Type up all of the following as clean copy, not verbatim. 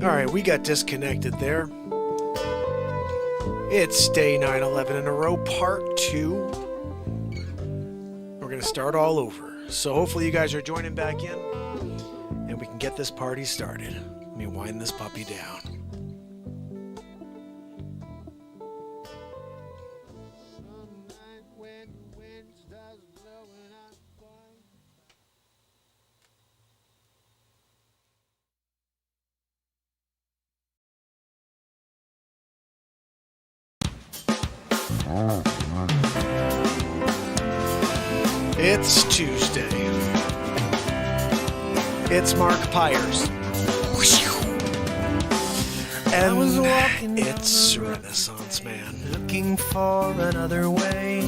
Alright, we got disconnected there. It's day 9/11 in a row, part 2. We're going to start all over. So hopefully you guys are joining back in, and we can get this party started. Let me wind this puppy down. It's Tuesday. It's Mark Pires. And it's Renaissance Man. Looking for another way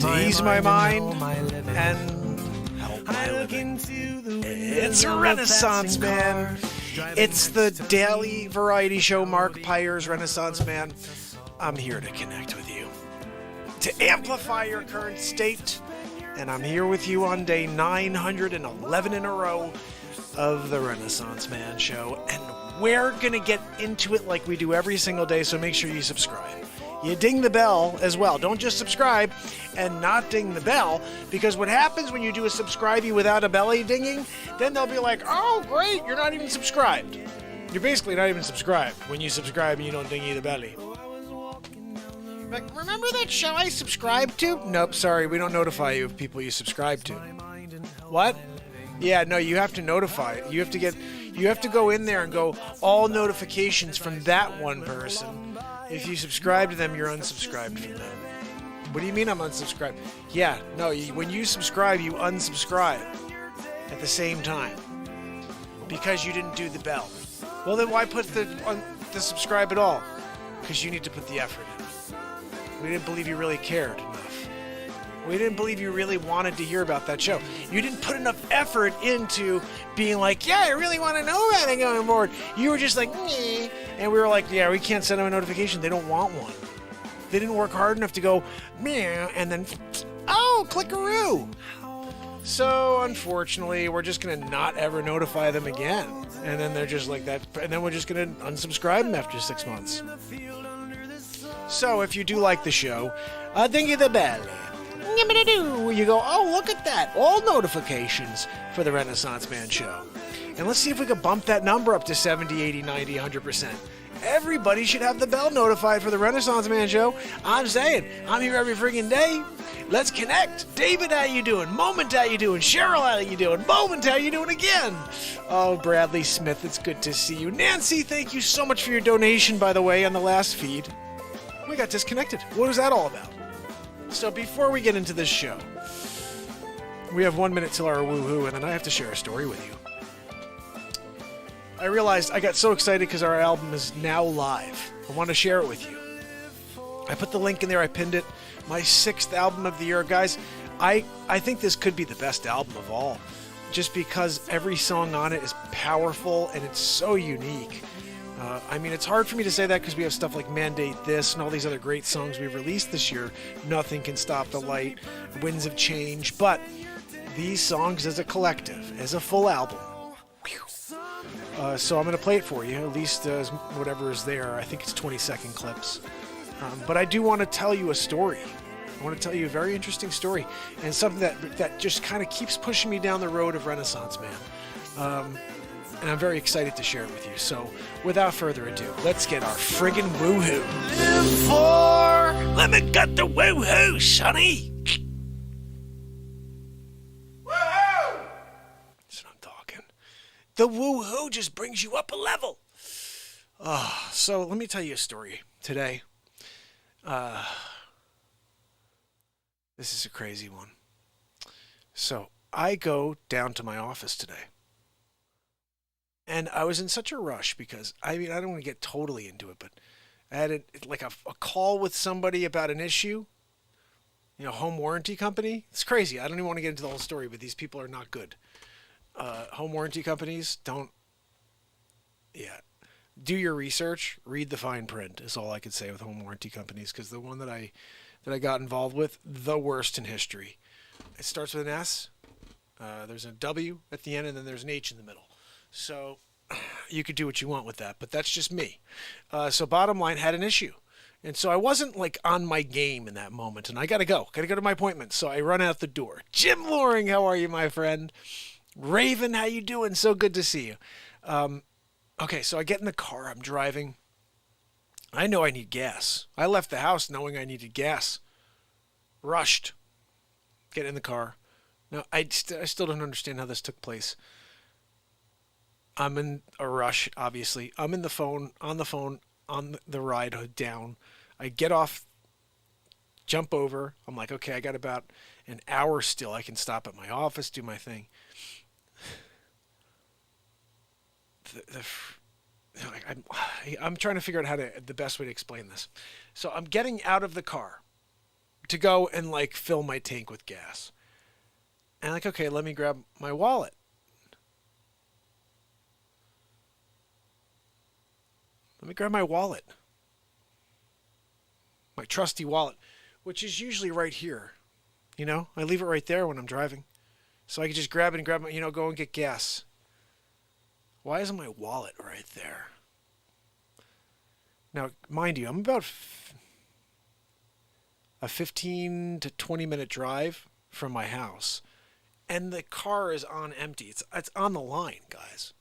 to ease my mind and help my living. It's Renaissance Man. It's the daily variety show Mark Pires, Renaissance Man. I'm here to connect with you, to amplify your current state, and I'm here with you on day 911 in a row of the Renaissance Man Show, and we're gonna get into it like we do every single day, so make sure you subscribe. You ding the bell as well. Don't just subscribe and not ding the bell, because what happens when you do a subscribey without a belly dinging, then they'll be like, oh great, you're not even subscribed. You're basically not even subscribed when you subscribe and you don't dingy the belly. Like, remember that show I subscribed to? Nope, sorry, we don't notify you of people you subscribe to. What? Yeah, no, you have to notify. You have to go in there and go all notifications from that one person. If you subscribe to them, you're unsubscribed from them. What do you mean I'm unsubscribed? Yeah, no, when you subscribe, you unsubscribe at the same time because you didn't do the bell. Well, then why put the subscribe at all? Because you need to put the effort in. We didn't believe you really cared enough. We didn't believe you really wanted to hear about that show. You didn't put enough effort into being like, yeah, I really want to know about it going forward. You were just like, meh. And we were like, yeah, we can't send them a notification. They don't want one. They didn't work hard enough to go, meh, and then, oh, clickaroo. So, unfortunately, we're just going to not ever notify them again. And then they're just like that. And then we're just going to unsubscribe them after 6 months. So, if you do like the show, dingy the bell. You go, oh, look at that. All notifications for the Renaissance Man Show. And let's see if we can bump that number up to 70, 80, 90, 100%. Everybody should have the bell notified for the Renaissance Man Show. I'm saying, I'm here every friggin' day. Let's connect. David, how you doing? Moment, how you doing? Cheryl, how you doing? Moment, how you doing again? Oh, Bradley Smith, it's good to see you. Nancy, thank you so much for your donation, by the way, on the last feed. We got disconnected. What was that all about? So before we get into this show, we have 1 minute till our woohoo, and then I have to share a story with you. I realized I got so excited because our album is now live. I want to share it with you. I put the link in there. I pinned it. My 6th album of the year. Guys, I think this could be the best album of all, just because every song on it is powerful and it's so unique. I mean, it's hard for me to say that because we have stuff like Mandate This and all these other great songs we've released this year. Nothing Can Stop the Light, Winds of Change. But these songs as a collective, as a full album. So I'm going to play it for you, at least whatever is there. I think it's 20-second clips. But I do want to tell you a story. I want to tell you a very interesting story, and something that just kind of keeps pushing me down the road of Renaissance Man. And I'm very excited to share it with you. So, without further ado, let's get our friggin' woohoo. Live for... Let me get the woohoo, sonny! Woohoo! That's what I'm talking. The woohoo just brings you up a level. So, let me tell you a story today. This is a crazy one. So, I go down to my office today. And I was in such a rush because, I don't want to get totally into it, but I had a call with somebody about an issue, home warranty company. It's crazy. I don't even want to get into the whole story, but these people are not good. Home warranty companies do your research, read the fine print is all I could say with home warranty companies, because the one that I got involved with, the worst in history. It starts with an S, there's a W at the end, and then there's an H in the middle. So you could do what you want with that, but that's just me. So bottom line, had an issue. And so I wasn't on my game in that moment, and I got to go to my appointment. So I run out the door. Jim Loring, how are you, my friend? Raven, how you doing? So good to see you. Okay, so I get in the car. I'm driving. I know I need gas. I left the house knowing I needed gas. Rushed. Get in the car. Now, I still don't understand how this took place. I'm in a rush, obviously. I'm on the phone on the ride down. I get off, jump over. I'm like, okay, I got about an hour still. I can stop at my office, do my thing. I'm trying to figure out the best way to explain this. So I'm getting out of the car to go and fill my tank with gas. And okay, let me grab my wallet. Let me grab my wallet. My trusty wallet, which is usually right here. I leave it right there when I'm driving. So I can just grab it and go and get gas. Why isn't my wallet right there? Now, mind you, I'm about a 15 to 20 minute drive from my house. And the car is on empty. It's on the line, guys.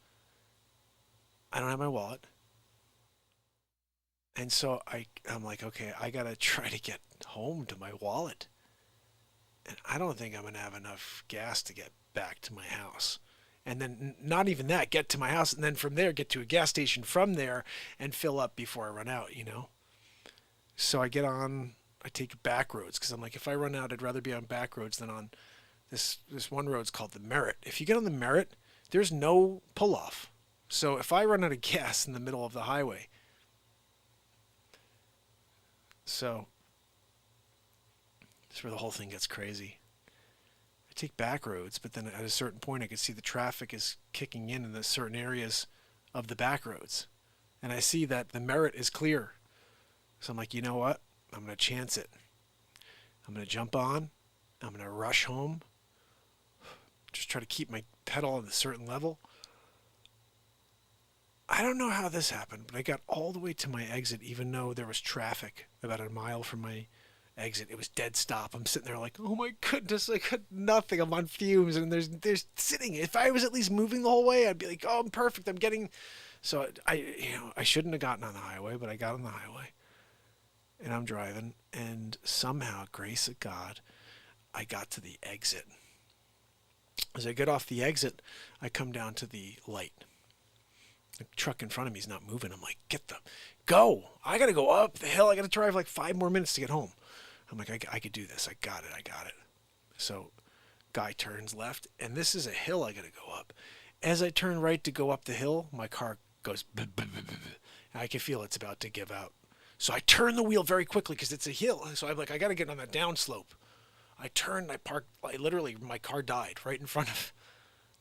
I don't have my wallet. And so I'm like, okay, I got to try to get home to my wallet. And I don't think I'm going to have enough gas to get back to my house. And then not even that, get to my house, and then from there get to a gas station from there and fill up before I run out, So I take back roads, because I'm like, if I run out, I'd rather be on back roads than on this one road's called the Merritt. If you get on the Merritt, there's no pull-off. So if I run out of gas in the middle of the highway, so that's where the whole thing gets crazy. I take back roads, but then at a certain point I could see the traffic is kicking in the certain areas of the back roads. And I see that the Merritt is clear. So I'm like, you know what? I'm going to chance it. I'm going to jump on. I'm going to rush home. Just try to keep my pedal at a certain level. I don't know how this happened, but I got all the way to my exit, even though there was traffic about a mile from my exit. It was dead stop. I'm sitting there like, oh my goodness, I got nothing. I'm on fumes, and there's sitting. If I was at least moving the whole way, I'd be like, oh, I'm perfect. I'm getting. So I shouldn't have gotten on the highway, but I got on the highway, and I'm driving, and somehow, grace of God, I got to the exit. As I get off the exit, I come down to the light. The truck in front of me is not moving. I'm like, go. I got to go up the hill. I got to drive 5 more minutes to get home. I'm like, I could do this. I got it. So guy turns left, and this is a hill I got to go up. As I turn right to go up the hill, my car goes, I can feel it's about to give out. So I turn the wheel very quickly because it's a hill. So I'm like, I got to get on that downslope. I turned, I parked, literally my car died right in front of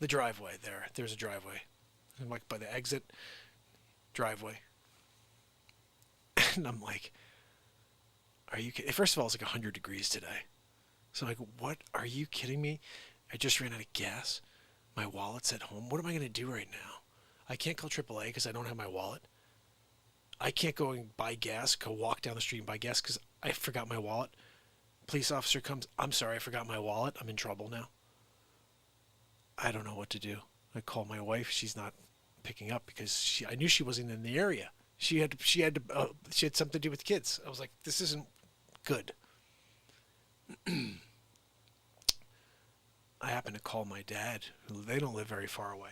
the driveway there. There's a driveway. I'm by the exit driveway. And I'm like, are you kidding? First of all, it's 100 degrees today. So I'm like, what? Are you kidding me? I just ran out of gas. My wallet's at home. What am I going to do right now? I can't call AAA because I don't have my wallet. I can't go and buy gas, go walk down the street and buy gas because I forgot my wallet. Police officer comes, I'm sorry, I forgot my wallet. I'm in trouble now. I don't know what to do. I call my wife. She's not picking up because I knew she wasn't in the area. She had something to do with kids. I was like, this isn't good. I happened to call my dad. They don't live very far away.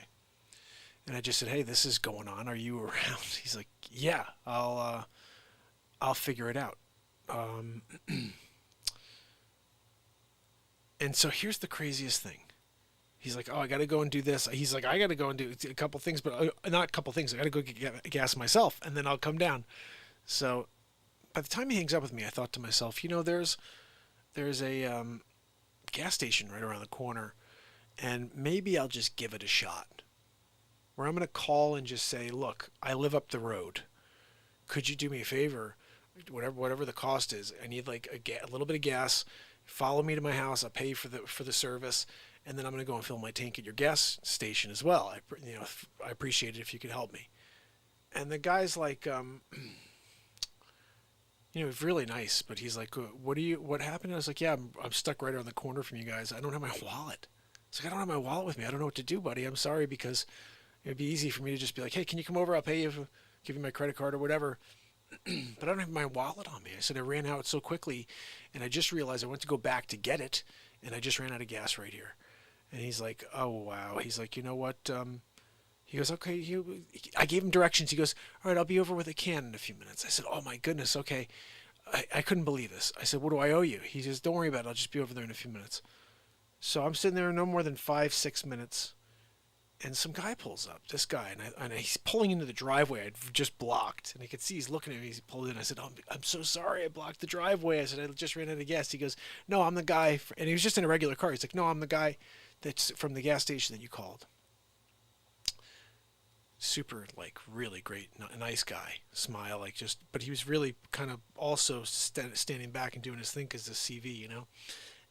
And I just said, hey, this is going on. Are you around? He's like, yeah, I'll figure it out. And so here's the craziest thing. He's like, oh, I got to go and do this. He's like, I got to go and do a couple things, but not a couple things. I got to go get gas myself, and then I'll come down. So by the time he hangs up with me, I thought to myself, there's a gas station right around the corner, and maybe I'll just give it a shot. Where I'm going to call and just say, look, I live up the road. Could you do me a favor? Whatever the cost is, I need like a little bit of gas. Follow me to my house. I'll pay you for the service, and then I'm going to go and fill my tank at your gas station as well. I appreciate it if you could help me. And the guy's like, really nice, but he's like, what happened? I was like, yeah, I'm stuck right around the corner from you guys. I don't have my wallet. It's like, I don't have my wallet with me. I don't know what to do, buddy. I'm sorry, because it'd be easy for me to just be like, hey, can you come over? I'll pay you, give you my credit card or whatever. But I don't have my wallet on me. I said I ran out so quickly, and I just realized I went to go back to get it, and I just ran out of gas right here. And he's like, oh, wow. He's like, you know what? He goes, okay. I gave him directions. He goes, all right, I'll be over with a can in a few minutes. I said, oh, my goodness, okay. I couldn't believe this. I said, what do I owe you? He says, don't worry about it. I'll just be over there in a few minutes. So I'm sitting there no more than 5-6 minutes. And some guy pulls up, this guy, and he's pulling into the driveway I'd just blocked. And I could see he's looking at me. He's pulled in. I said, oh, I'm so sorry I blocked the driveway. I said, I just ran out of gas. He goes, no, I'm the guy. And he was just in a regular car. He's like, no, I'm the guy that's from the gas station that you called. Super, really great, nice guy. Smile, but he was really kind of also standing back and doing his thing as a CV,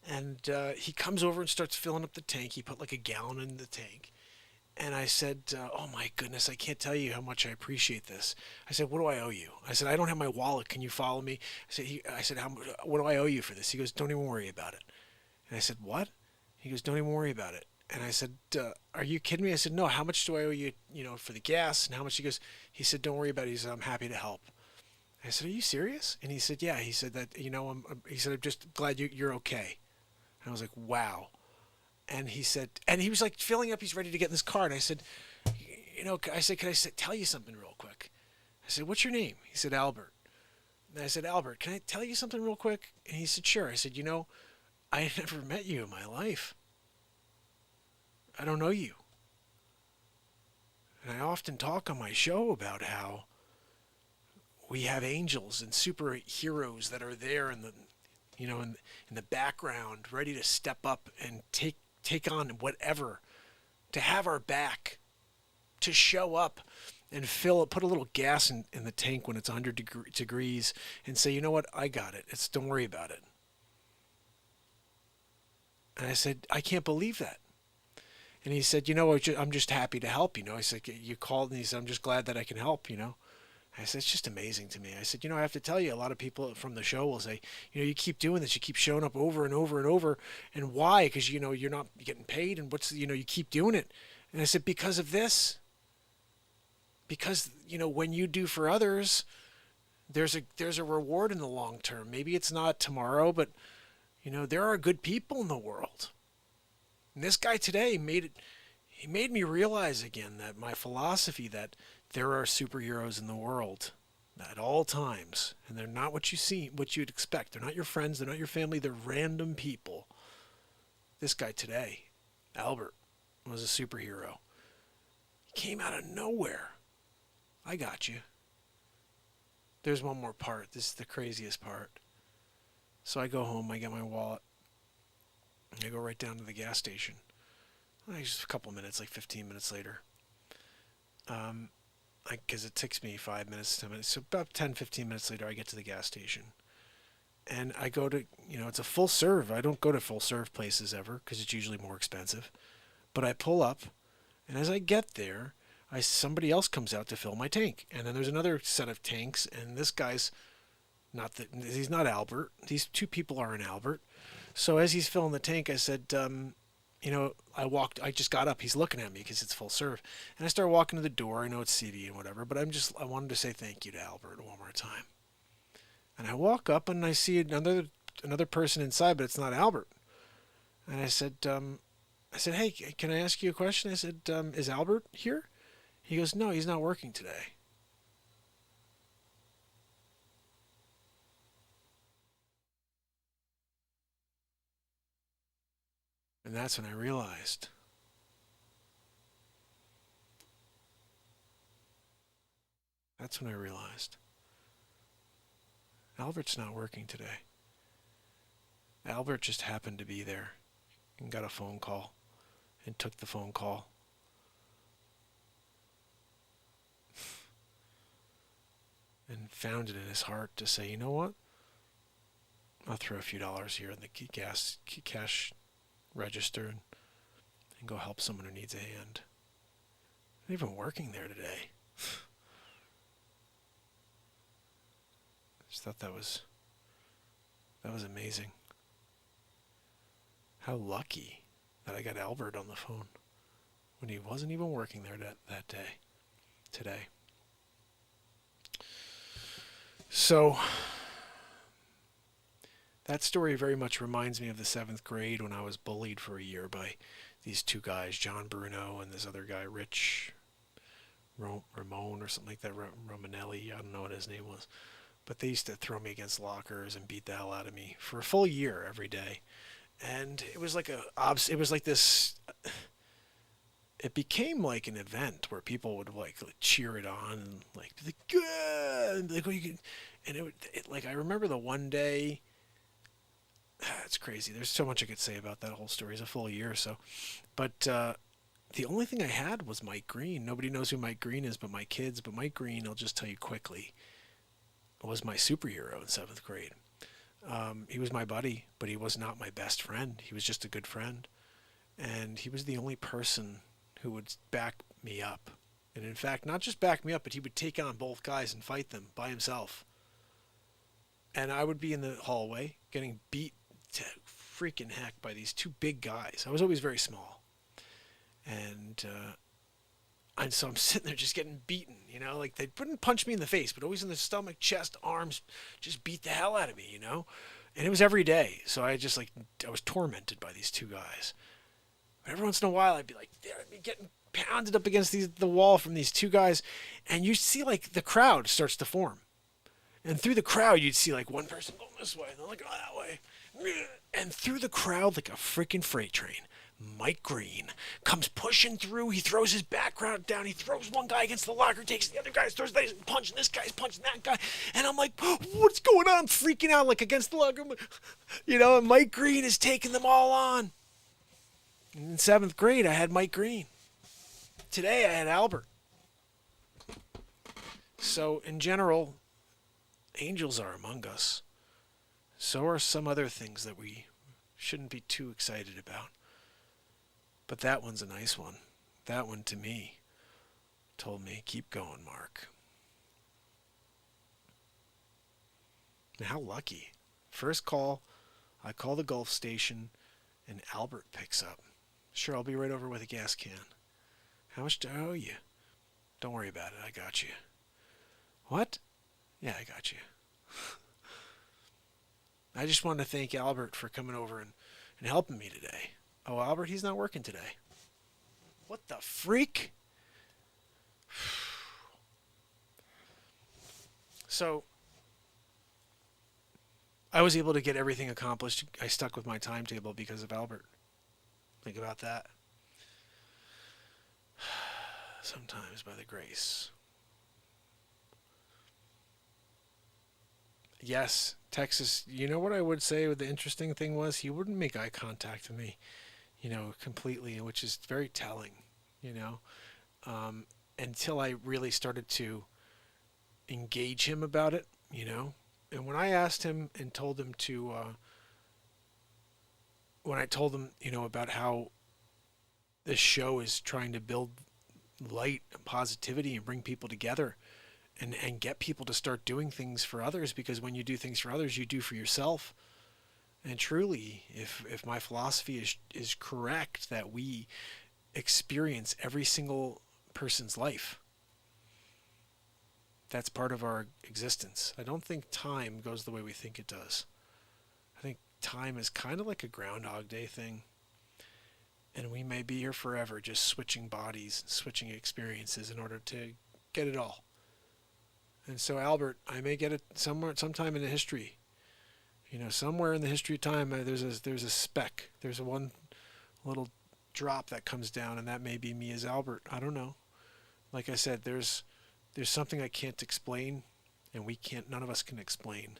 And he comes over and starts filling up the tank. He put like a gallon in the tank. And I said, oh my goodness, I can't tell you how much I appreciate this. I said, what do I owe you? I said, I don't have my wallet. Can you follow me? I said, what do I owe you for this? He goes, don't even worry about it. And I said, what? He goes, don't even worry about it. And I said, are you kidding me? I said, no, how much do I owe you, for the gas? And how much? He said, don't worry about it. He said, I'm happy to help. I said, are you serious? And he said, yeah. He said that, he said, I'm just glad you're okay. And I was like, wow. And he said, and he was like filling up, he's ready to get in this car. And I said, can I tell you something real quick? I said, what's your name? He said, Albert. And I said, Albert, can I tell you something real quick? And he said, sure. I said, I never met you in my life. I don't know you. And I often talk on my show about how we have angels and superheroes that are there in the, in the background, ready to step up and take on whatever, to have our back, to show up and put a little gas in the tank when it's 100 degrees and say, you know what, I got it. Don't worry about it. And I said, I can't believe that. And he said, I'm just happy to help, I said, you called, and he said, I'm just glad that I can help, I said, it's just amazing to me. I said, I have to tell you, a lot of people from the show will say, you keep doing this. You keep showing up over and over and over. And why? Because, you're not getting paid. And you keep doing it. And I said, because of this. Because, when you do for others, there's a reward in the long term. Maybe it's not tomorrow, but, there are good people in the world. And this guy today he made me realize again that my philosophy that there are superheroes in the world at all times, and they're not what you'd expect. They're not your friends, they're not your family, they're random people. This guy today, Albert, was a superhero. He came out of nowhere. I got you. There's one more part. This is the craziest part. So I go home, I get my wallet, and I go right down to the gas station. Just a couple minutes, like 15 minutes later. Because it takes me 5 minutes, 10 minutes. So about 10, 15 minutes later, I get to the gas station. And I go to, it's a full serve. I don't go to full serve places ever because it's usually more expensive. But I pull up, and as I get there, somebody else comes out to fill my tank. And then there's another set of tanks, and this guy's he's not Albert. These two people aren't Albert. So as he's filling the tank, I said, I just got up. He's looking at me because it's full serve. And I start walking to the door. I know it's CD and whatever, but I wanted to say thank you to Albert one more time. And I walk up and I see another person inside, but it's not Albert. And I said, hey, can I ask you a question? I said, is Albert here? He goes, no, he's not working today. And that's when I realized. Albert's not working today. Albert just happened to be there and got a phone call and took the phone call. And found it in his heart to say, you know what? I'll throw a few dollars here in the cash register and go help someone who needs a hand. I'm not even working there today. I just thought that was amazing. How lucky that I got Albert on the phone when he wasn't even working there that day, today. So that story very much reminds me of the 7th grade when I was bullied for a year by these two guys, John Bruno and this other guy, Rich Ramon or something like that, Romanelli, I don't know what his name was. But they used to throw me against lockers and beat the hell out of me for a full year every day. And it was like it became like an event where people would like cheer it on and like good, like you can, and it I remember the one day. It's crazy. There's so much I could say about that whole story. It's a full year or so, but the only thing I had was Mike Green. Nobody knows who Mike Green is but my kids. But Mike Green, I'll just tell you quickly, was my superhero in 7th grade. He was my buddy, but he was not my best friend. He was just a good friend. And he was the only person who would back me up. And in fact, not just back me up, but he would take on both guys and fight them by himself. And I would be in the hallway getting beat to freaking heck by these two big guys. I was always very small. And so I'm sitting there just getting beaten, like they wouldn't punch me in the face, but always in the stomach, chest, arms, just beat the hell out of me, And it was every day. So I was tormented by these two guys. But every once in a while, I'd be getting pounded up against the wall from these two guys. And you see the crowd starts to form. And through the crowd, you'd see one person going this way, and then go that way. And through the crowd, like a freaking freight train, Mike Green comes pushing through. He throws his background down. He throws one guy against the locker, takes the other guy's, throws that, punching this guy's punching that guy. And I'm like, what's going on? I'm freaking out against the locker. And Mike Green is taking them all on. In 7th grade, I had Mike Green. Today, I had Albert. So, in general, angels are among us. So are some other things that we shouldn't be too excited about. But that one's a nice one. That one, to me, told me, keep going, Mark. And how lucky. First call, I call the Gulf station, and Albert picks up. Sure, I'll be right over with a gas can. How much do I owe you? Don't worry about it, I got you. What? Yeah, I got you. I just wanted to thank Albert for coming over and helping me today. Oh, Albert, he's not working today. What the freak? So, I was able to get everything accomplished. I stuck with my timetable because of Albert. Think about that. Sometimes by the grace. Yes, Texas, you know what I would say the interesting thing was? He wouldn't make eye contact with me, completely, which is very telling, until I really started to engage him about it, And when I asked him and told him to, when I told him, about how this show is trying to build light and positivity and bring people together and get people to start doing things for others, because when you do things for others, you do for yourself. And truly, if my philosophy is correct, that we experience every single person's life, that's part of our existence. I don't think time goes the way we think it does. I think time is kind of like a Groundhog Day thing. And we may be here forever, just switching bodies, switching experiences in order to get it all. And so, Albert, I may get it sometime in the history. Somewhere in the history of time, there's a speck. There's a one little drop that comes down, and that may be me as Albert. I don't know. Like I said, there's something I can't explain, and none of us can explain.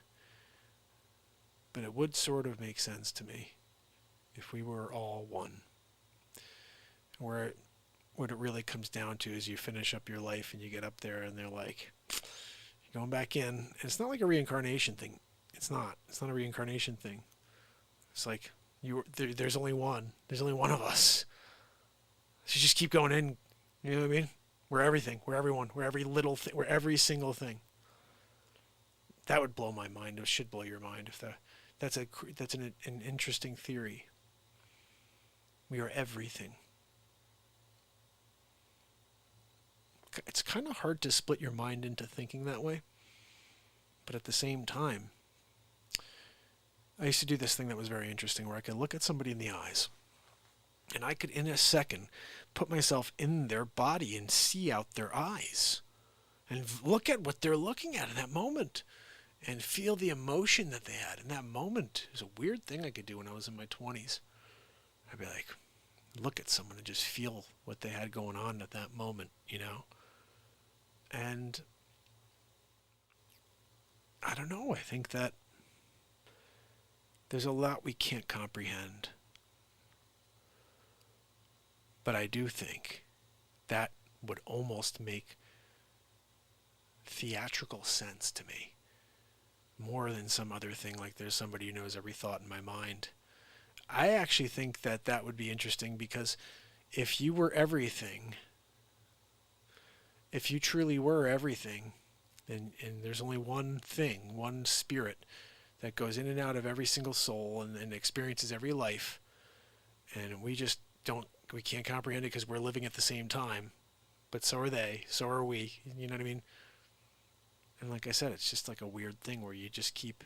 But it would sort of make sense to me if we were all one. Where what it really comes down to is you finish up your life and you get up there and they're like, you're going back in. And it's not like a reincarnation thing. It's not a reincarnation thing. It's like there's only one. There's only one of us. So you just keep going in. You know what I mean? We're everything. We're everyone. We're every little thing. We're every single thing. That would blow my mind. It should blow your mind. That's an interesting theory. We are everything. It's kind of hard to split your mind into thinking that way. But at the same time, I used to do this thing that was very interesting, where I could look at somebody in the eyes, and I could, in a second, put myself in their body and see out their eyes and look at what they're looking at in that moment and feel the emotion that they had in that moment. It was a weird thing I could do when I was in my 20s. I'd be like, look at someone and just feel what they had going on at that moment, And I don't know, I think that there's a lot we can't comprehend. But I do think that would almost make theatrical sense to me, more than some other thing, like there's somebody who knows every thought in my mind. I actually think that would be interesting, because if you were everything, if you truly were everything, and there's only one thing, one spirit that goes in and out of every single soul and experiences every life, and we can't comprehend it because we're living at the same time, but so are they, so are we, you know what I mean? And like I said, it's just like a weird thing where you just keep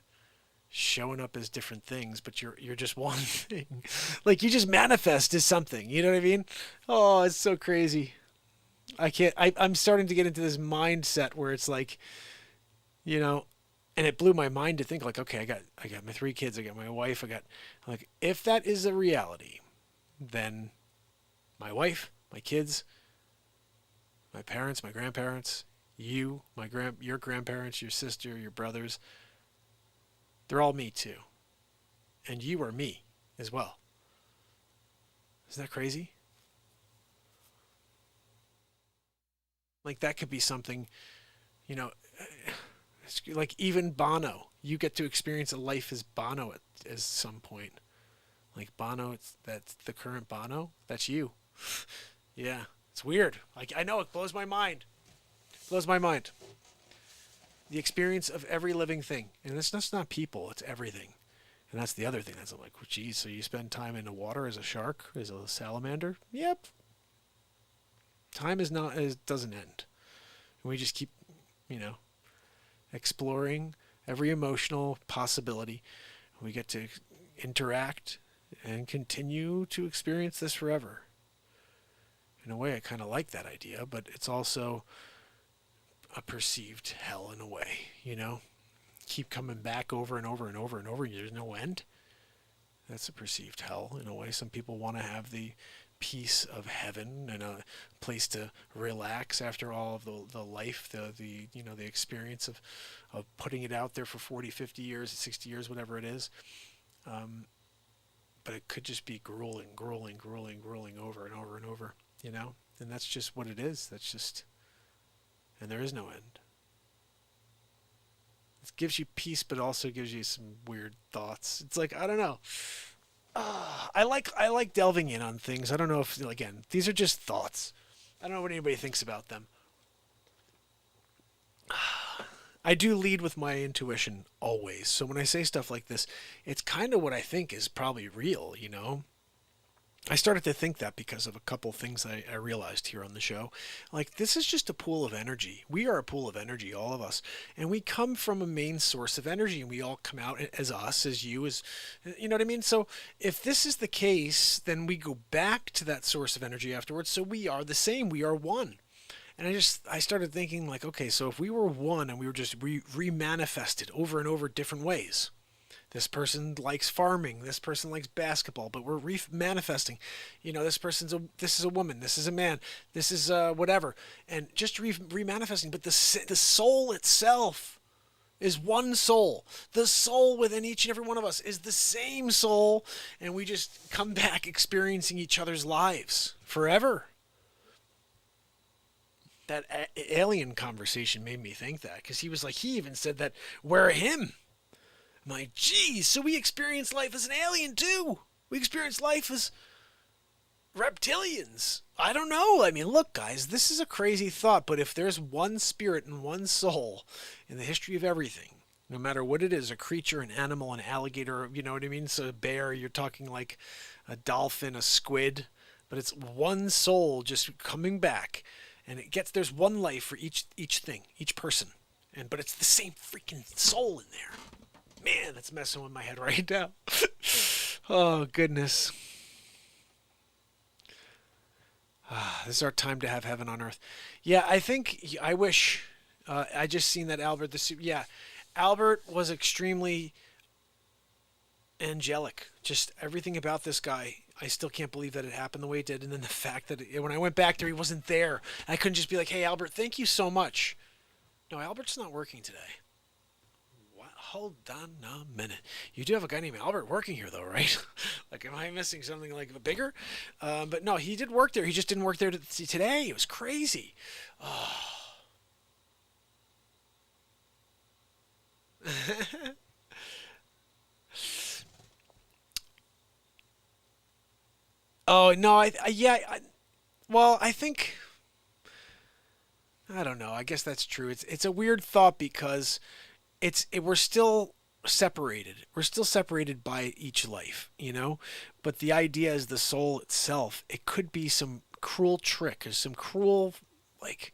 showing up as different things, but you're just one thing. Like you just manifest as something, you know what I mean? Oh, it's so crazy. I'm starting to get into this mindset where it's like, and it blew my mind to think like, okay, I got my 3 kids, I got my wife, if that is a reality, then my wife, my kids, my parents, my grandparents, you, your grandparents, your sister, your brothers, they're all me too. And you are me as well. Isn't that crazy? Like that could be something, like even Bono. You get to experience a life as Bono at some point. Like Bono, that's the current Bono. That's you. Yeah, it's weird. Like I know, it blows my mind. It blows my mind. The experience of every living thing, and it's just not people; it's everything. And that's the other thing. That's like, well, geez, so you spend time in the water as a shark, as a salamander? Yep. Time doesn't end. And we just keep, exploring every emotional possibility. We get to interact and continue to experience this forever. In a way, I kind of like that idea, but it's also a perceived hell in a way, Keep coming back over and over and over and over, and there's no end. That's a perceived hell in a way. Some people want to have the peace of heaven and a place to relax after all of the life, the experience of putting it out there for 40, 50 years, 60 years, whatever it is. But it could just be grueling over and over and over, and that's just what it is. And there is no end. It gives you peace, but also gives you some weird thoughts. It's like, I don't know. I like delving in on things. I don't know if, again, these are just thoughts. I don't know what anybody thinks about them. I do lead with my intuition always. So when I say stuff like this, it's kind of what I think is probably real, you know? I started to think that because of a couple things I realized here on the show. Like, this is just a pool of energy. We are a pool of energy, all of us. And we come from a main source of energy, and we all come out as us, as you, as, you know what I mean? So if this is the case, then we go back to that source of energy afterwards. So we are the same. We are one. And I started thinking, like, okay, so if we were one and we were just re-manifested over and over different ways. This person likes farming. This person likes basketball, but we're re-manifesting. You know, this is a woman. This is a man. This is whatever, and just re-manifesting. But the soul itself is one soul. The soul within each and every one of us is the same soul, and we just come back experiencing each other's lives forever. That alien conversation made me think that, because he even said that we're him. I'm like, geez, so we experience life as an alien too. We experience life as reptilians. I don't know. I mean, look, guys, this is a crazy thought, but if there's one spirit and one soul in the history of everything, no matter what it is, a creature, an animal, an alligator, you know what I mean? So a bear, you're talking like a dolphin, a squid, but it's one soul just coming back, and there's one life for each thing, each person, but it's the same freaking soul in there. Man, that's messing with my head right now. Oh, goodness. This is our time to have heaven on earth. Yeah, I wish. I just seen that Albert, Albert was extremely angelic. Just everything about this guy. I still can't believe that it happened the way it did. And then the fact that when I went back there, he wasn't there. I couldn't just be like, hey, Albert, thank you so much. No, Albert's not working today. Hold on a minute. You do have a guy named Albert working here, though, right? Like, am I missing something like bigger? But no, he did work there. He just didn't work there today. It was crazy. Oh. Oh no, I think I don't know. I guess that's true. It's a weird thought because we're still separated. We're still separated by each life, you know? But the idea is the soul itself. It could be some cruel trick or some cruel, like,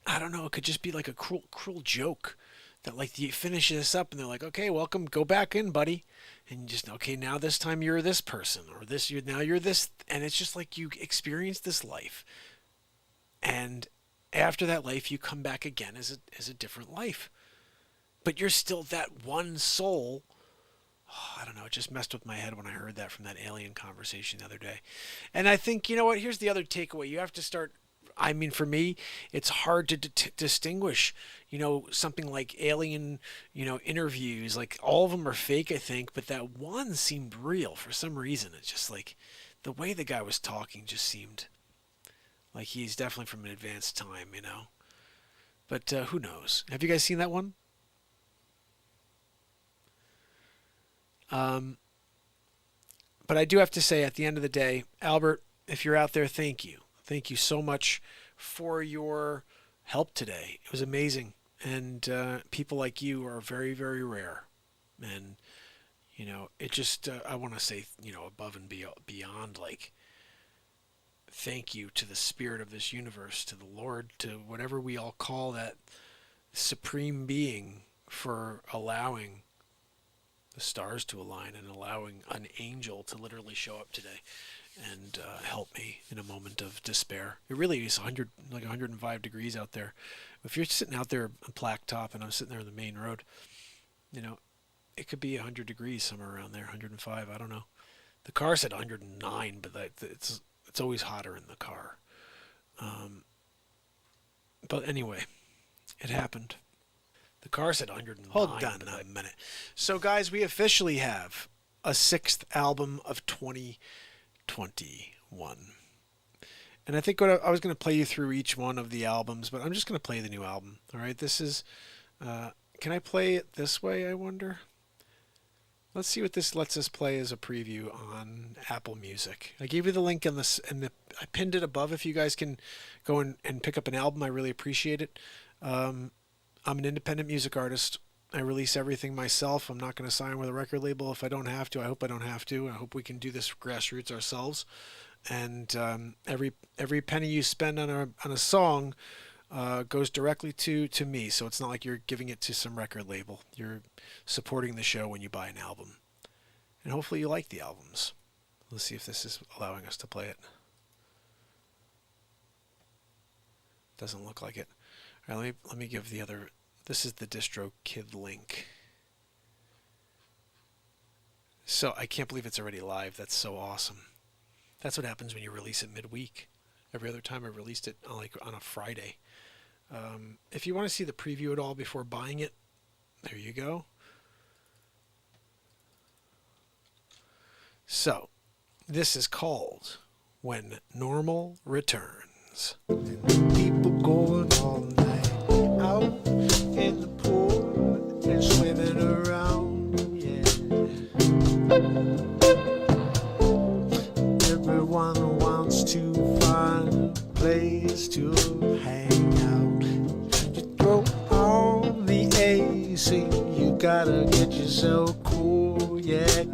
I don't know. It could just be like a cruel joke that, like, you finish this up and they're like, okay, welcome, go back in, buddy. And just, okay, now this time you're this person, or now you're this. And it's just like you experience this life. And after that life, you come back again as a different life. But you're still that one soul. Oh, I don't know. It just messed with my head when I heard that from that alien conversation the other day. And I think, you know what? Here's the other takeaway. You have to start. I mean, for me, it's hard to distinguish, you know, something like alien, you know, interviews. Like, all of them are fake, I think. But that one seemed real for some reason. It's just like the way the guy was talking just seemed like he's definitely from an advanced time, you know. But who knows? Have you guys seen that one? But I do have to say, at the end of the day, Albert, if you're out there, thank you. Thank you so much for your help today. It was amazing. And people like you are very, very rare. And, you know, it just, I want to say, you know, above and beyond, like, thank you to the spirit of this universe, to the Lord, to whatever we all call that supreme being, for allowing the stars to align and allowing an angel to literally show up today and help me in a moment of despair. It really is 105 degrees out there. If you're sitting out there on Plaque Top and I'm sitting there on the main road, you know, it could be 100 degrees somewhere around there, 105. I don't know. The car said 109, but it's always hotter in the car. But anyway, it happened. The car said 109. Hold on a minute. So, guys, we officially have a 6th album of 2021. And I think I was going to play you through each one of the albums, but I'm just going to play the new album. All right, this is Can I play it this way, I wonder? Let's see what this lets us play as a preview on Apple Music. I gave you the link in this, and I pinned it above. If you guys can go and pick up an album, I really appreciate it. I'm an independent music artist. I release everything myself. I'm not going to sign with a record label if I don't have to. I hope I don't have to. I hope we can do this grassroots ourselves. And every penny you spend on a song goes directly to me. So it's not like you're giving it to some record label. You're supporting the show when you buy an album. And hopefully you like the albums. Let's see if this is allowing us to play it. Doesn't look like it. All right, let me give the other. This is the DistroKid link. So I can't believe it's already live. That's so awesome. That's what happens when you release it midweek. Every other time I released it on a Friday. If you want to see the preview at all before buying it, there you go. So this is called When Normal Returns. People going all night out in the pool and swimming around, yeah. Everyone wants to find a place to hang out. You throw on the AC, you gotta get yourself cool, yeah.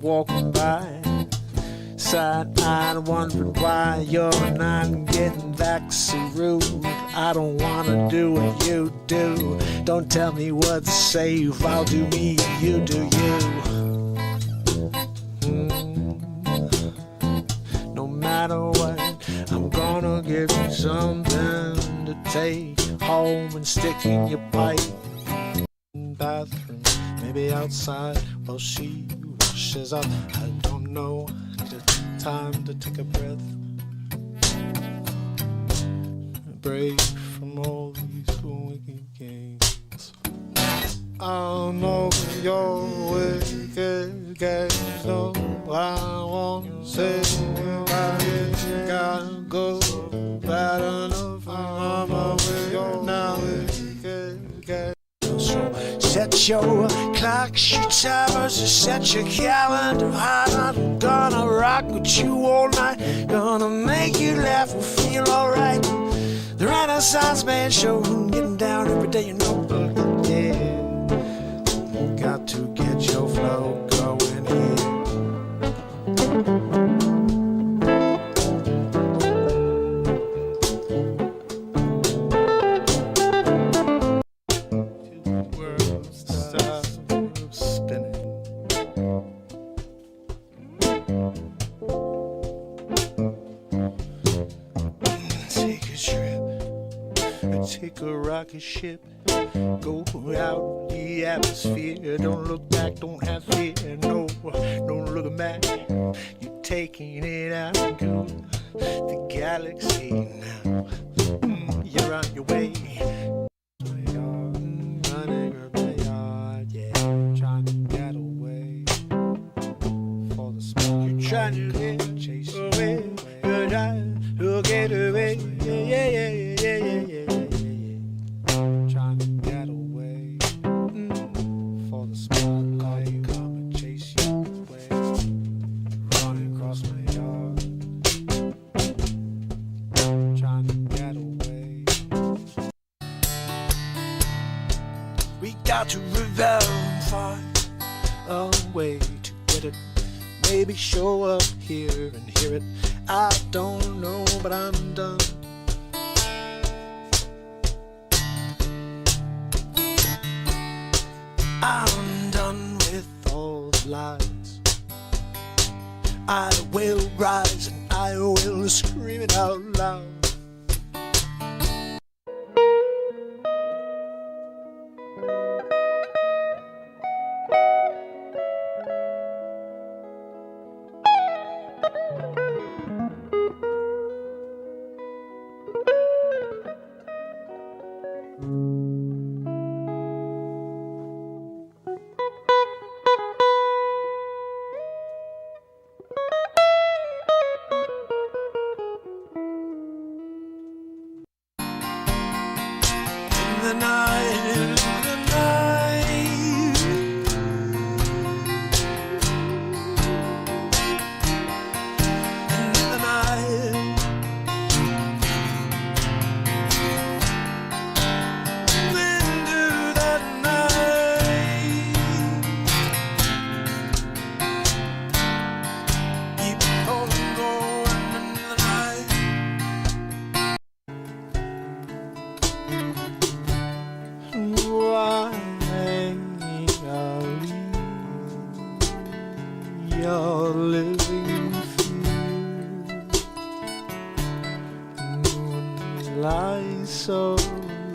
Walking by, side-eyed, wondering why you're not getting vaccinated. I don't wanna do what you do. Don't tell me what's safe. I'll do me, you do you. No matter what, I'm gonna give you something to take home and stick in your pipe. Bathroom, maybe outside while she washes up. I don't know, just time to take a breath, break from all these wicked games. I know your wicked games. No, I won't say I gotta go. Bad enough, I'm away now. Wicked games. Set your clocks, your timers, set your calendar. I'm gonna rock with you all night. Gonna make you laugh and feel alright. The Renaissance Man Show, getting down every day, you know. Yeah, got to get your flow going here. Take a rocket ship, go out the atmosphere. Don't look back, don't have fear. No, don't look back. You're taking it out to the galaxy now. You're on your way. Running around the yard, yeah. Trying to get away for the smoke. You're trying to get chased away. You're trying to get away. Yeah, yeah, yeah, yeah, yeah, yeah. Trying to get away for the smoke. Call you, come and chase you away. Running across my yard. Trying to get away. We got to rebel and find a way to get it. Maybe show up here and hear it. I don't know, but I'm done. I'm done with all the lies. I will rise and I will scream it out loud. living field. Lies so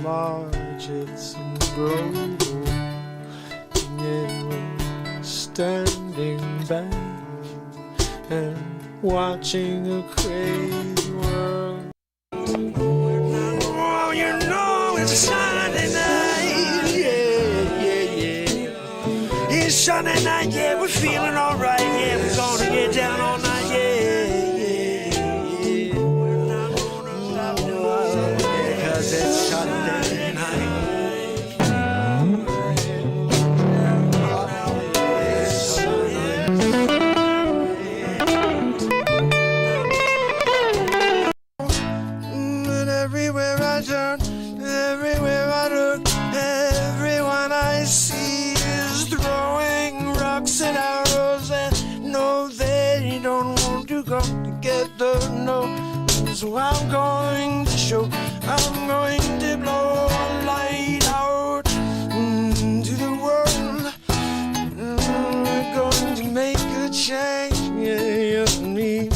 large it's global. And we're standing back and watching a crazy world. Oh, you know it's a Sunday night. Yeah. It's Sunday night, yeah, we're feeling alright. Yeah, we're gonna get down all night. Yeah. We're not gonna stop doing it, 'cause it's Sunday night. Everywhere I turn, everywhere I look, everyone I see is throwing rocks and arrows, and no, they don't want to come together, no. So I'm going to show, I'm going to blow a light out to the world. We're going to make a change, yeah, me.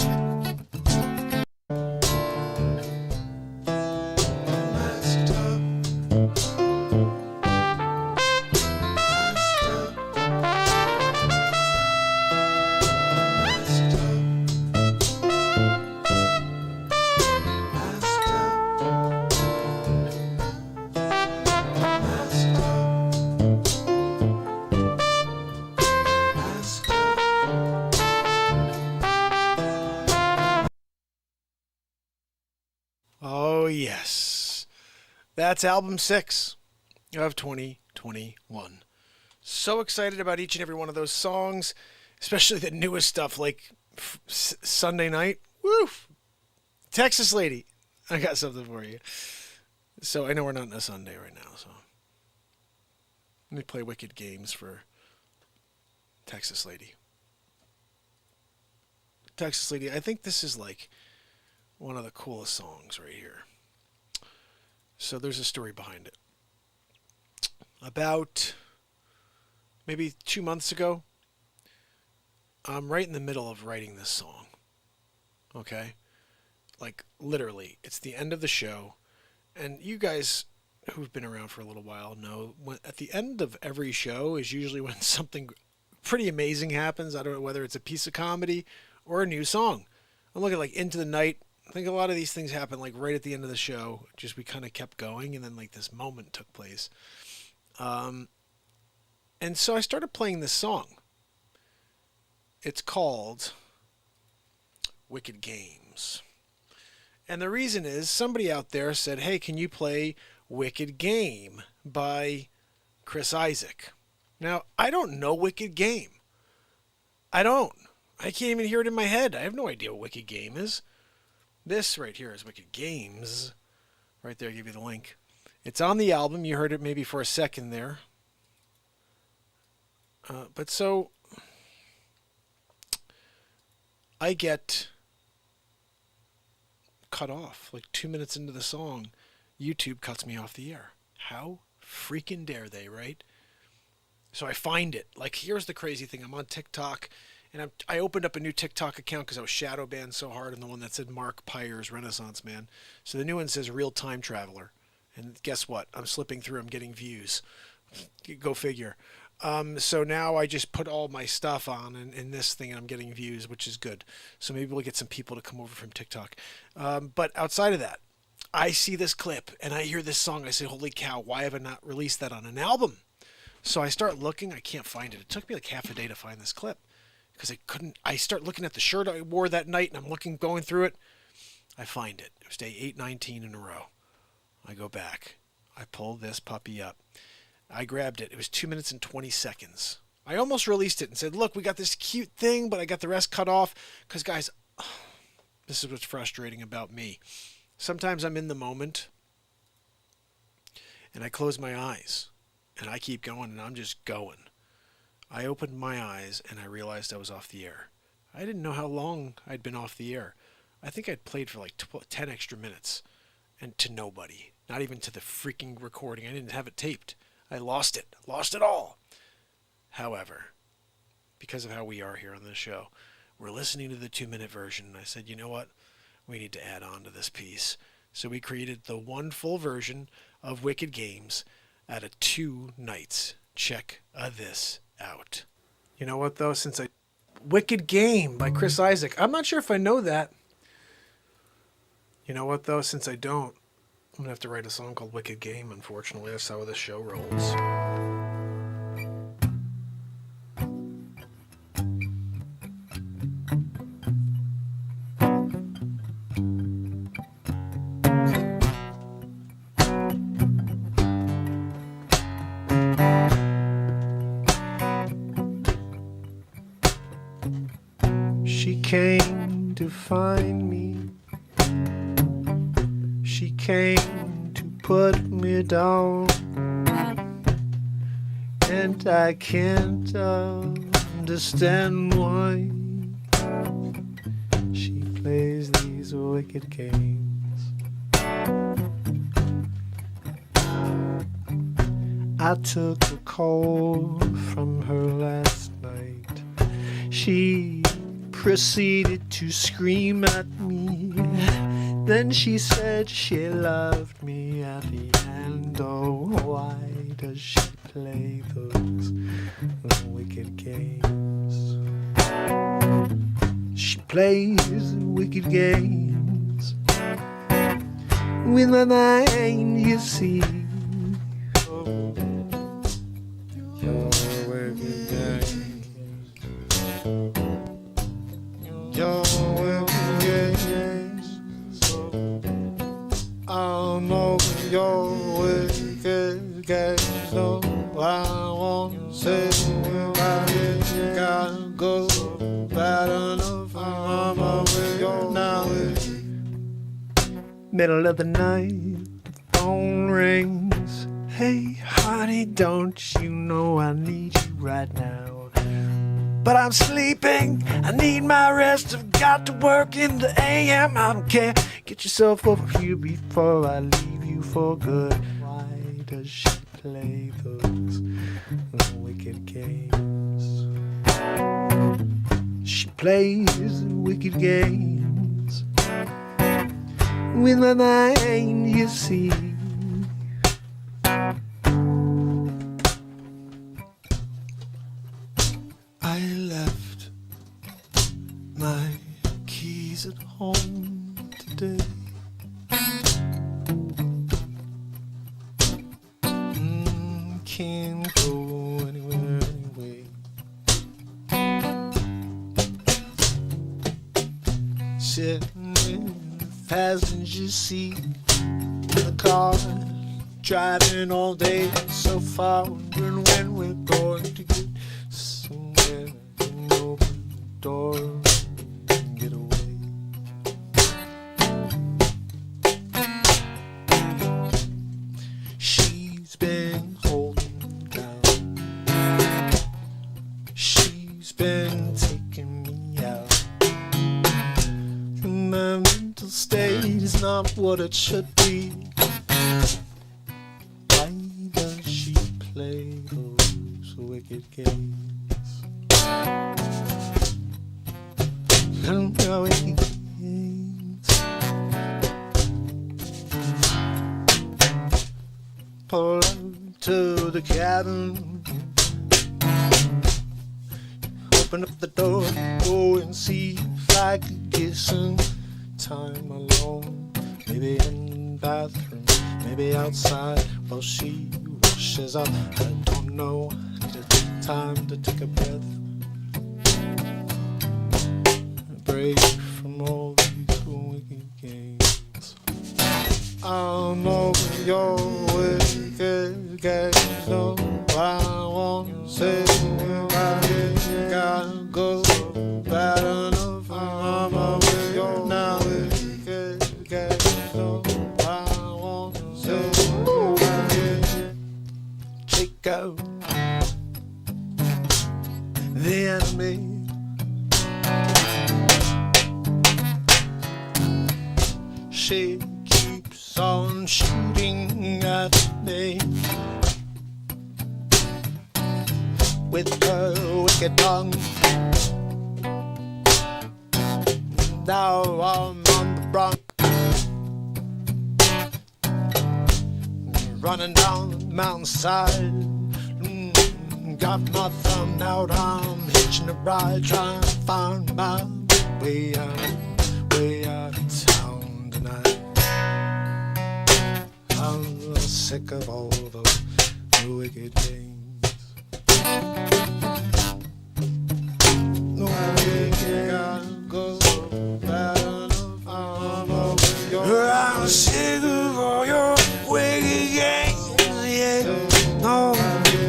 Oh, yes. That's album 6 of 2021. So excited about each and every one of those songs, especially the newest stuff like Sunday Night. Woo! Texas Lady. I got something for you. So I know we're not in a Sunday right now, so let me play Wicked Games for Texas Lady. Texas Lady, I think this is like one of the coolest songs right here. So there's a story behind it. About maybe 2 months ago, I'm right in the middle of writing this song. Okay? Like, literally, it's the end of the show. And you guys who've been around for a little while know at the end of every show is usually when something pretty amazing happens. I don't know whether it's a piece of comedy or a new song. I'm looking like Into the Night. I think a lot of these things happen like right at the end of the show. Just we kind of kept going, and then like this moment took place. And so I started playing this song. It's called Wicked Games. And the reason is somebody out there said, hey, can you play Wicked Game by Chris Isaak? Now, I don't know Wicked Game. I don't. I can't even hear it in my head. I have no idea what Wicked Game is. This right here is Wicked Games. Right there, I give you the link. It's on the album. You heard it maybe for a second there. But so I get cut off like 2 minutes into the song. YouTube cuts me off the air. How freaking dare they, right? So I find it. Like, here's the crazy thing. I'm on TikTok, and I opened up a new TikTok account because I was shadow banned so hard on the one that said Mark Pires Renaissance Man. So the new one says Real Time Traveler. And guess what? I'm slipping through. I'm getting views. Go figure. So now I just put all my stuff on in this thing, and I'm getting views, which is good. So maybe we'll get some people to come over from TikTok. But outside of that, I see this clip, and I hear this song. I say, holy cow, why have I not released that on an album? So I start looking. I can't find it. It took me like half a day to find this clip because I couldn't. I start looking at the shirt I wore that night, and I'm going through it. I find it. It was day 819 in a row. I go back. I pull this puppy up. I grabbed it. It was 2 minutes and 20 seconds. I almost released it and said, look, we got this cute thing, but I got the rest cut off. Because, guys, this is what's frustrating about me. Sometimes I'm in the moment, and I close my eyes, and I keep going, and I'm just going. I opened my eyes, and I realized I was off the air. I didn't know how long I'd been off the air. I think I'd played for like 10 extra minutes, and to nobody. Not even to the freaking recording. I didn't have it taped. I lost it. Lost it all. However, because of how we are here on this show, we're listening to the 2-minute version. And I said, you know what? We need to add on to this piece. So we created the one full version of Wicked Games out of 2 nights. Check this out. You know what, though? Wicked Game by Chris Isaac. I'm not sure if I know that. You know what, though? Since I don't, I'm going to have to write a song called Wicked Game, unfortunately. That's how this show rolls. She came to find me. She came to put me down. And I can't understand why she plays these wicked games. I took a call from her last night. She proceeded to scream at me. Then she said she loved me at the end. Oh, why does she play those wicked games? She plays wicked games with my mind, you see. Your wicked games. Your wicked games. I know your wicked games. No, I won't say I gotta go. Bad enough, I'm away now. Middle of the night, the phone rings. Hey, honey, don't you know I need you right now? But I'm sleeping, I need my rest. I've got to work in the AM. I don't care, get yourself over here before I leave you for good. Why does she play those wicked games? She plays wicked games with my mind, you see. I left my keys at home today. Can't go anywhere anyway. Sitting in the passenger seat in the car, driving all day so far, wondering when we're going to get somewhere and open the door and get away. She's been holding down. She's been taking me out. My mental state is not what it should be. Why does she play those wicked games? Wicked games. Pull up to the cabin, open up the door, go and see if I could get some time alone. Maybe in the bathroom, maybe outside while she washes up. I don't know, just time to take a breath, break from all these wicked games. I know your wicked games. No, I won't say I gotta go. Bad enough, I'm away now. Wicked games. No, I won't say check out the enemy. She keeps on shooting at me with her wicked tongue. now I'm on the run. Running down the mountainside. Got my thumb out, I'm hitching a ride, trying to find my way out of town tonight. I'm a little sick of all those wicked games. No way can go down. I'm sick of all your wicked games. Yeah, no,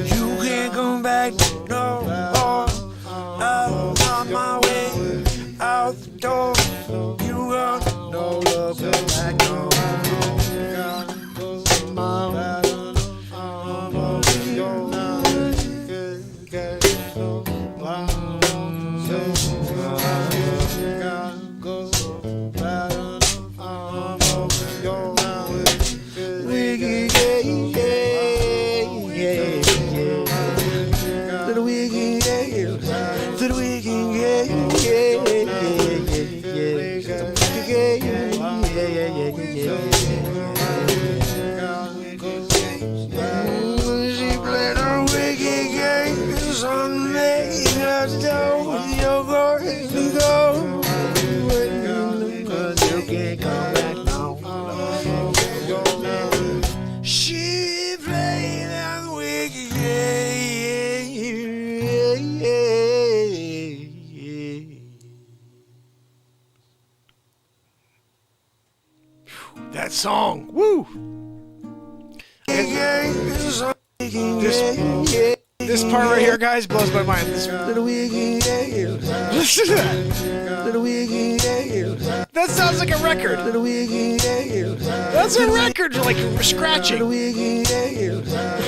you can't come back no more. I'm on my way out the door. You got no love back no more. That song, woo! This part right here, guys, blows my mind. Listen to that. That sounds like a record. That's a record, like scratching.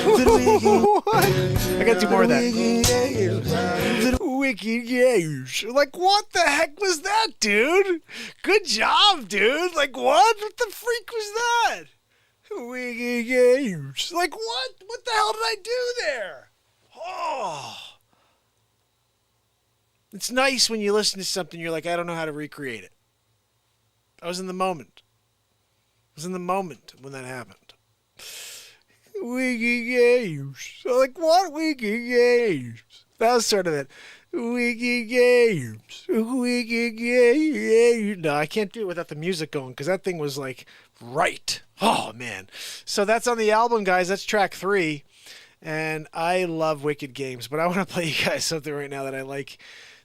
What? I gotta do more of that. Wicked games. Like, what the heck was that, dude? Good job, dude. Like, what? What the freak was that? Wicked games. Like, what? What the hell did I do there? Oh. It's nice when you listen to something, you're like, I don't know how to recreate it. I was in the moment. I was in the moment when that happened. Wicked games. So, like, what? Wicked games. That was sort of it. Wicked games. Wicked games. No, I can't do it without the music going because that thing was like right. Oh, man. So that's on the album, guys. That's track 3. And I love Wicked Games. But I want to play you guys something right now that I like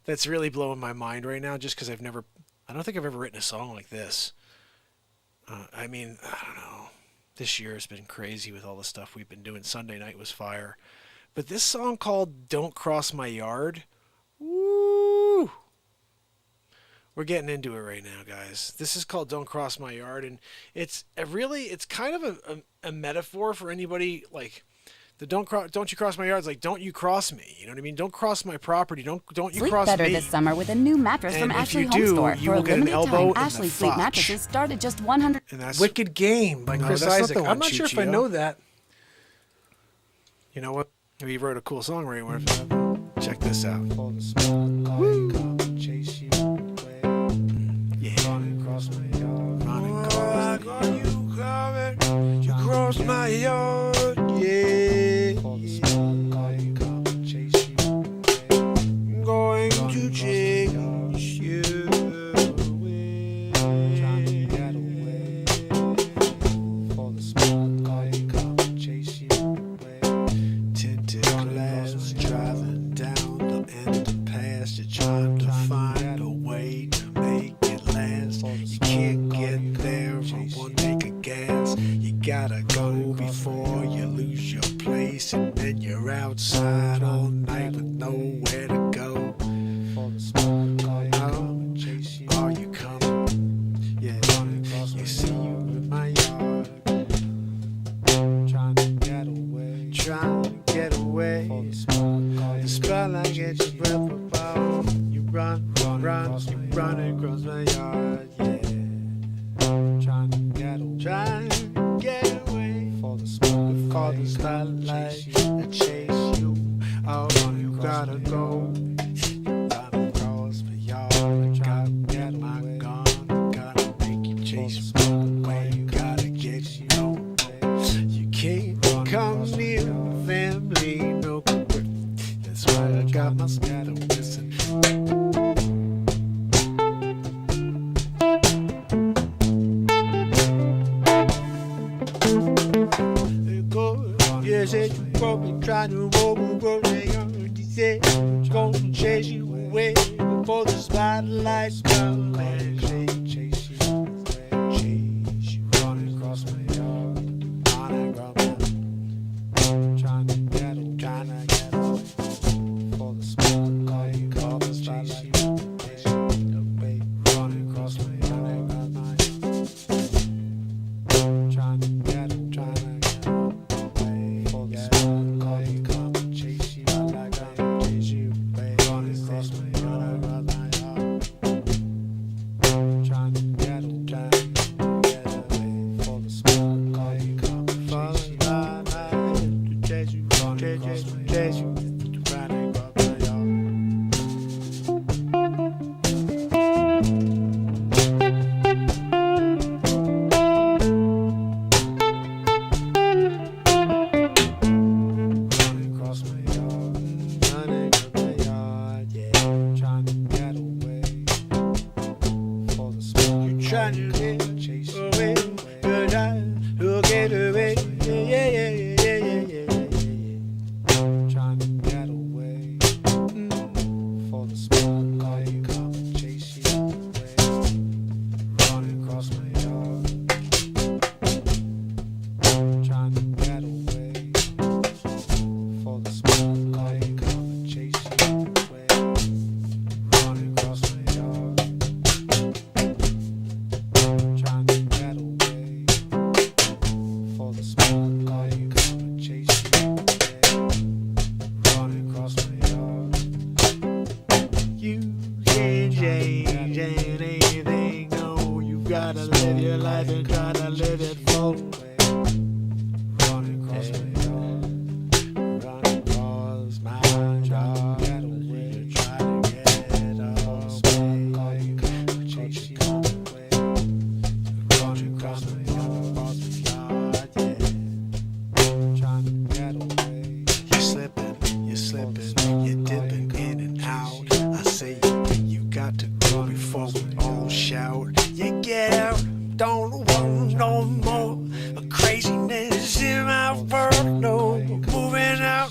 that's really blowing my mind right now just because I don't think I've ever written a song like this. I mean, I don't know. This year has been crazy with all the stuff we've been doing. Sunday night was fire. But this song called Don't Cross My Yard, woo! We're getting into it right now, guys. This is called Don't Cross My Yard, and it's kind of a metaphor for anybody, like, the don't you cross my yard. It's like, don't you cross me. You know what I mean? Don't cross my property. Don't you Sleep cross me. better this summer with a new mattress from Ashley Home Store. You For a will get an limited elbow time, in Ashley the Sleep fotch. mattresses start at just 100. And that's Wicked Game by Chris Isaac. I'm not sure if I know that. You know what? He wrote a cool song right where. Check this out. Woo. Yeah. Running across my yard. Running across my yard. You cross my yard. Yeah. I'm going to chase you away. Trying to get away. For the smart car, you come chase you away. Tinted glass driving down the underpass. You're trying to find a way to make it last. You can't get there on one tank of gas. You gotta go before you lose your place, and then you're outside all night with nowhere to go. For the smart car, you come chase you. Are you coming? Yeah, you see you in my yard. Trying to get away. Trying to get away. For the smart car, The spotlight gets your breath about. You run, you run across my yard. Yeah, trying to get away. trying to get away. For the smart Call car, the you come spotlight chase you. to chase you. Oh, you gotta go. You run across my yard. I gotta get my gun. got my scatter missing. You said you broke me, trying to roll me, roll me. You said I'm gonna chase you away before the spotlight's gone. Chase you away, chase you running across my yard, running across my yard, trying to get away before the spotlight comes. Chase you away, running across my yard, trying to get away. Trying to get away, but I'll get away, yeah. Trying to get away, for the spotlight come and chase you away, running across my yard. Trying to get away, for the spotlight come and chase you away, running across my yard. Trying to get away, for the spotlight come and chase you away, running across my yard. You can't change anything, no, you gotta live your life and try to live it full. Running across my yard, running across my yard. Get away, try to get away, spotlight come and chase you away. Running across my yard, yeah. Trying to get away. You're slipping, you're dipping in and out. I say you got to go before we all shout. You get out, don't want no more craziness in my world, no, moving out.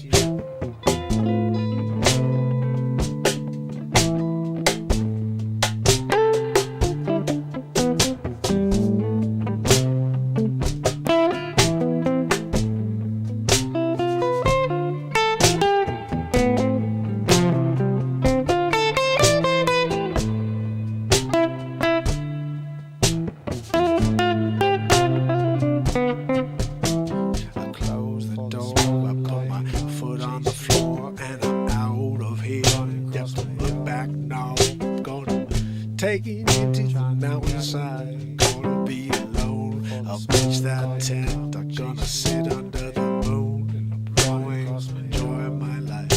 I close the door, I put my foot on the floor, and I'm out of here. Yep, don't look back, no. Gonna take it into the mountainside. Gonna be alone. I'll pitch that tent. I'm gonna sit under the moon and I'm growing, enjoy my life.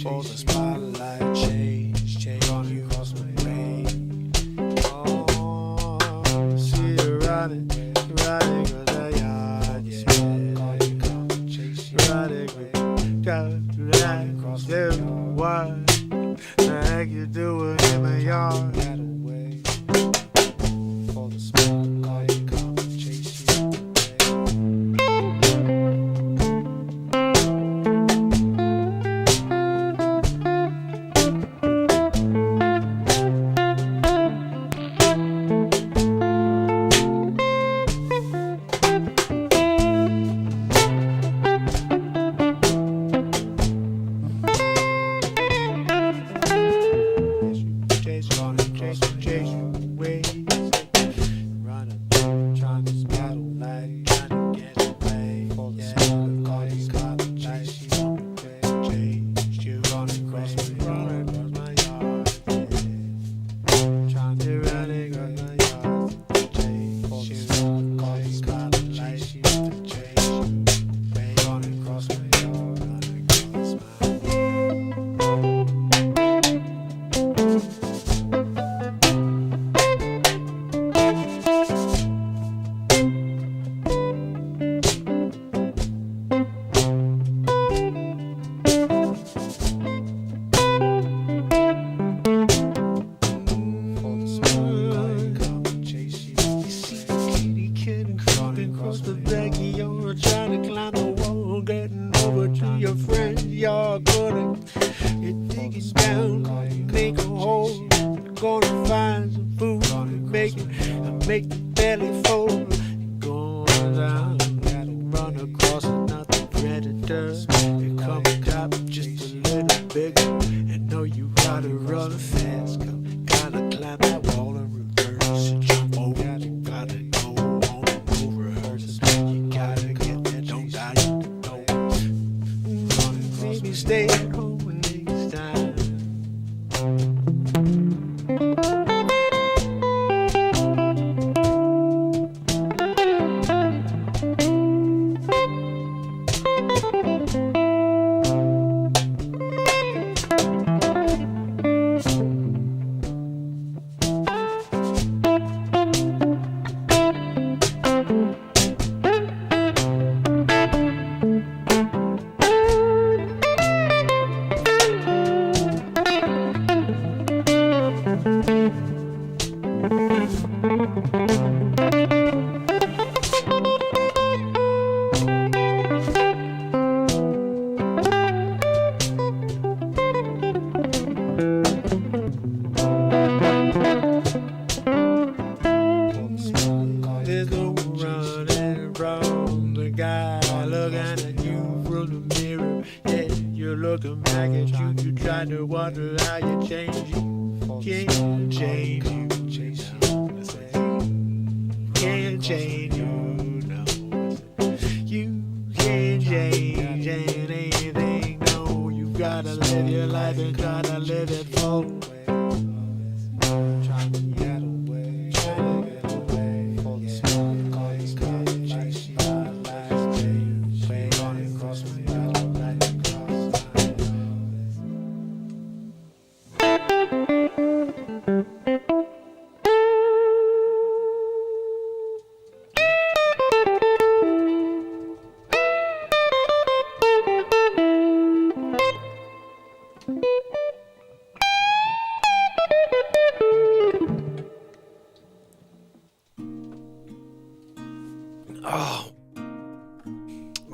For the spotlight change you across my way. Oh, see you riding with the yard, yeah. Riding, driving across the yard. The heck you doing in my yard? Get away, for the spotlight come and chase you away. Chase, running across my bigger. And know you gotta run fast. Gotta climb that wall and reverse it. Jump over, you gotta go on and go rehearse it. You gotta get there, don't die, you know. Maybe stay at home next time.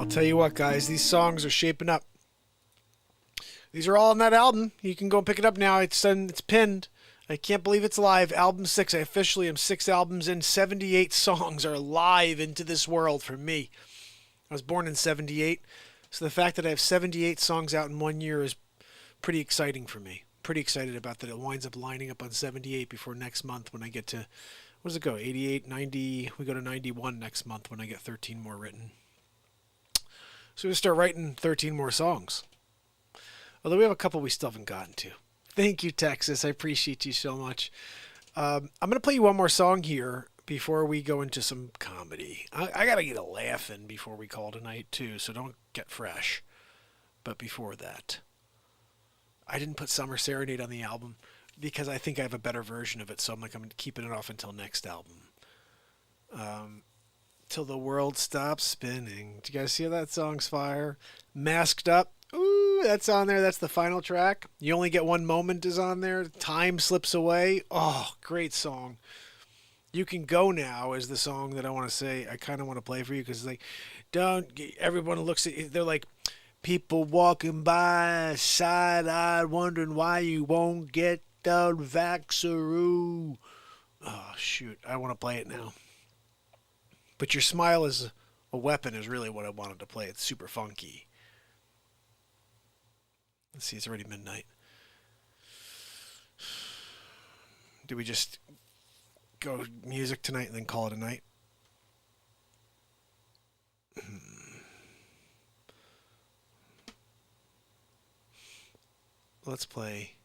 Tell you what, guys, these songs are shaping up. These are all on that album. You can go and pick it up now. It's pinned. I can't believe it's live. Album 6. I officially am 6 albums in. 78 songs are live into this world for me. I was born in 78, so the fact that I have 78 songs out in 1 year is pretty exciting for me. Pretty excited about that. It winds up lining up on 78 before next month when I get to, what does it go, 88, 90, we go to 91 next month when I get 13 more written. So we'll start writing 13 more songs. Although we have a couple we still haven't gotten to. Thank you, Texas. I appreciate you so much. I'm going to play you one more song here before we go into some comedy. I got to get a laugh in before we call tonight, too, so don't get fresh. But before that, I didn't put Summer Serenade on the album because I think I have a better version of it, so I'm keeping it off until next album. Till the World Stops Spinning. Do you guys see how that song's fire? Masked Up. Ooh, that's on there. That's the final track. You Only Get One Moment is on there. Time Slips Away. Oh, great song. You Can Go Now is the song that I want to say. I kind of want to play for you because like, everyone looks at you. They're like, people walking by side-eyed wondering why you won't get the vaxaroo. Oh, shoot. I want to play it now. But Your Smile Is a Weapon is really what I wanted to play. It's super funky. Let's see, it's already midnight. Do we just go music tonight and then call it a night? Let's play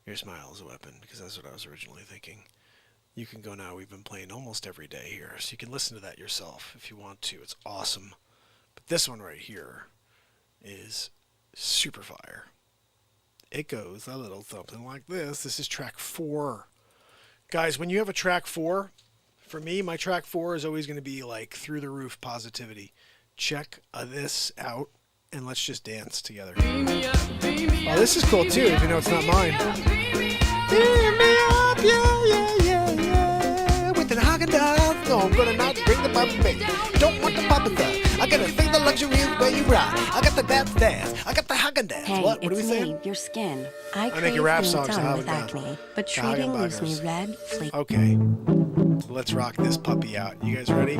Your Smile Is a Weapon, because that's what I was originally thinking. You Can Go Now. We've been playing almost every day here, so you can listen to that yourself if you want to. It's awesome. But this one right here is super fire. It goes a little something like this. This is track 4. Guys, when you have a track 4, for me, my track 4 is always going to be like through the roof positivity. Check this out, and let's just dance together. Oh, this is cool too, even though it's not mine. Beam me up, yeah, yeah, yeah, yeah. With an Haagen-Dazs, no, I'm gonna not bring the Papa Baby. Don't want the Papa stuff. I gotta think the luxury is where you ride. I got the dance. I got the Haagen-Dazs. Hey, what are we it's saying? me, your skin. I make a rap crave song, being so done how with about acne, but the treating leaves me Haagen-Dazs? red, fleek. Okay, let's rock this puppy out. You guys ready?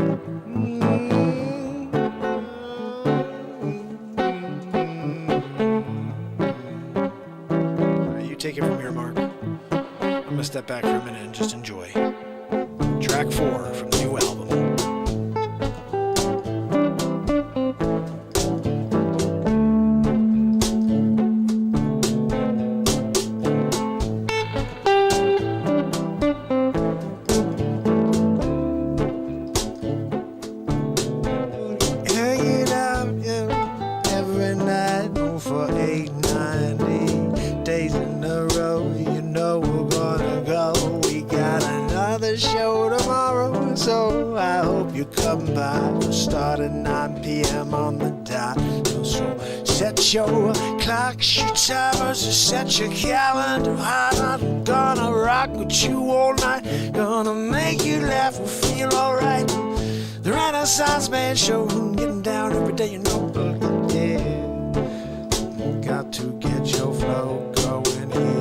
take it from here, Mark. I'm gonna step back for a minute and just enjoy. Track 4 from the new album. Hanging out, yeah, every night for 8-9 days in a row. You know we're gonna go. We got another show tomorrow, so I hope you come by. We'll start at 9 p.m. on the dot. So set your clocks, your timers, set your calendar. I'm gonna rock with you all night. Gonna make you laugh and feel alright. The Renaissance Man Show, getting down every day, you know. Yeah, got to get your flow going here.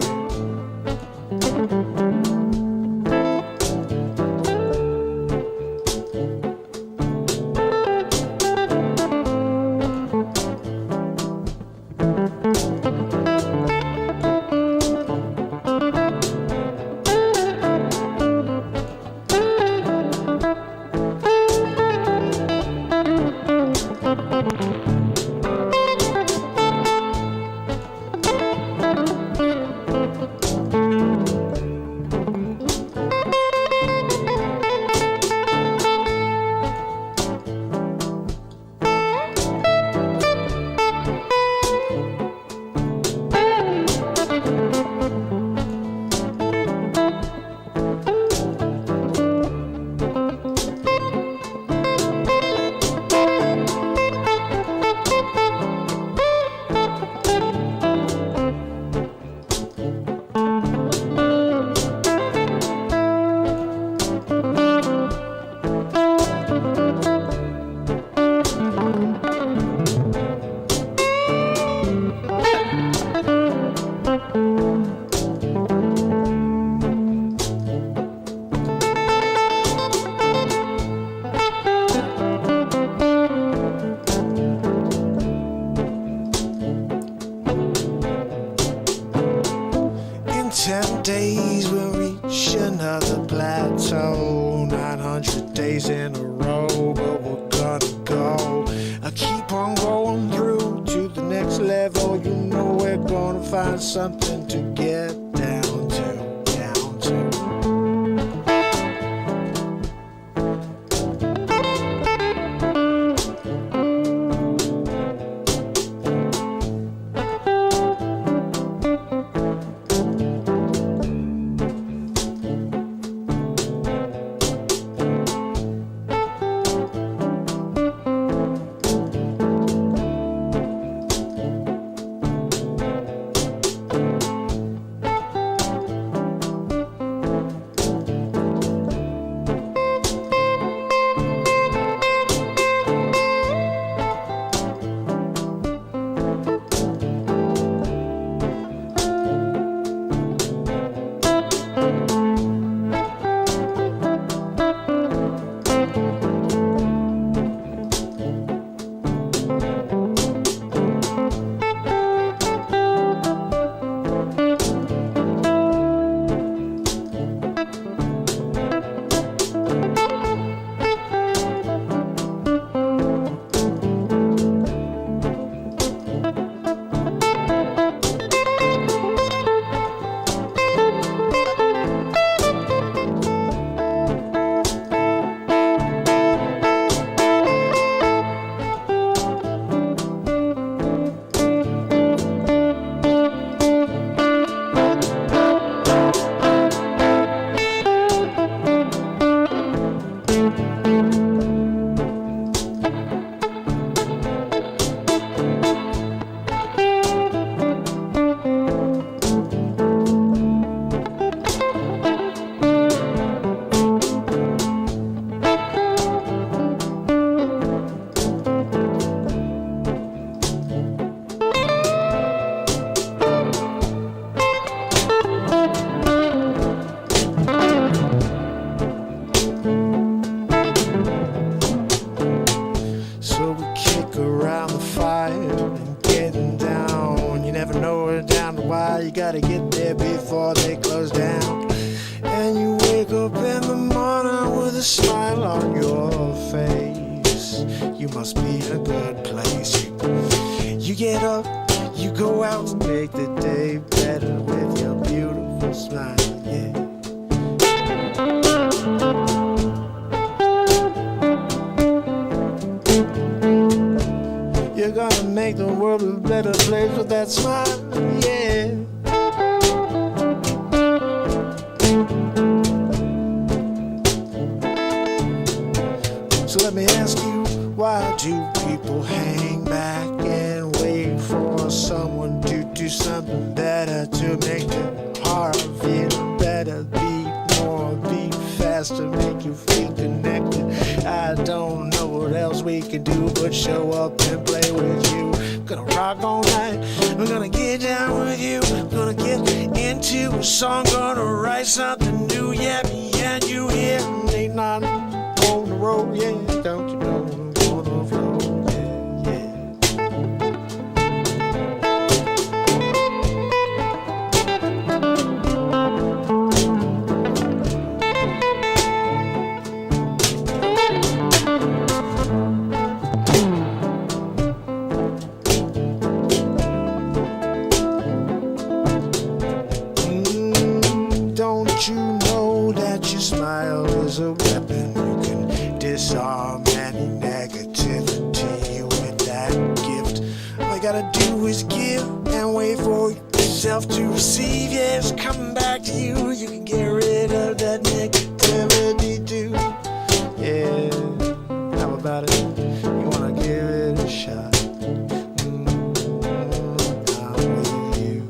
In 10 days we'll reach another plateau. 900 days in a row, but we're gonna go. I keep on going through to the next level. You know we're gonna find something to get down to, down to. down the wire. You gotta get there before they close down. And you wake up in the morning with a smile on your face. You must be in a good place. You get up, you go out and make the day better with your beautiful smile, yeah. You're gonna make the world a better place with that smile, yeah. So let me ask you, why do people hang back and wait for someone to do something better to make their heart feel better? Beat more, beat faster, make you feel connected. I don't know what else we can do but show up and play with you. Gonna rock all night, we're gonna get down with you. Gonna get into a song, gonna write something new, yeah, me and you here. Ain't nothing on the road, yeah, don't you know I'm gonna flow, yeah, yeah. Don't you know that your smile is a weapon? You can disarm any negativity with that gift. All you gotta do is give and wait for yourself to receive. Yeah, it's coming back to you. You can get rid of that negativity too. Yeah, how about it? You wanna give it a shot? I'm with you.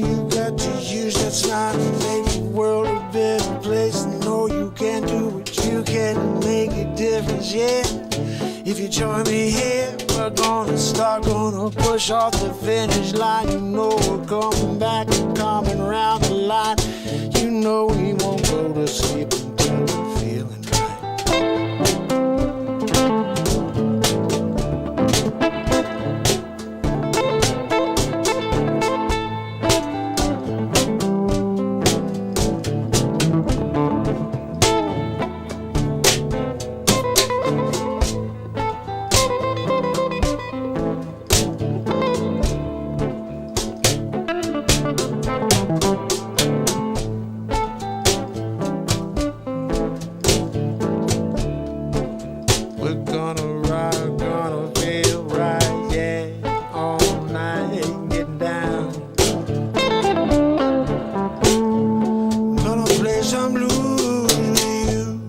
You got to use that smile to make the world a better place. Know you can do what you can to make a difference, yeah. If you join me here, we're gonna start, gonna push off the finish line. You know we're coming back and coming around the line. You know we won't go to sleep until we're feeling right. We're gonna rock, gonna feel right, yeah, all night, getting down. Gonna play some blues with you.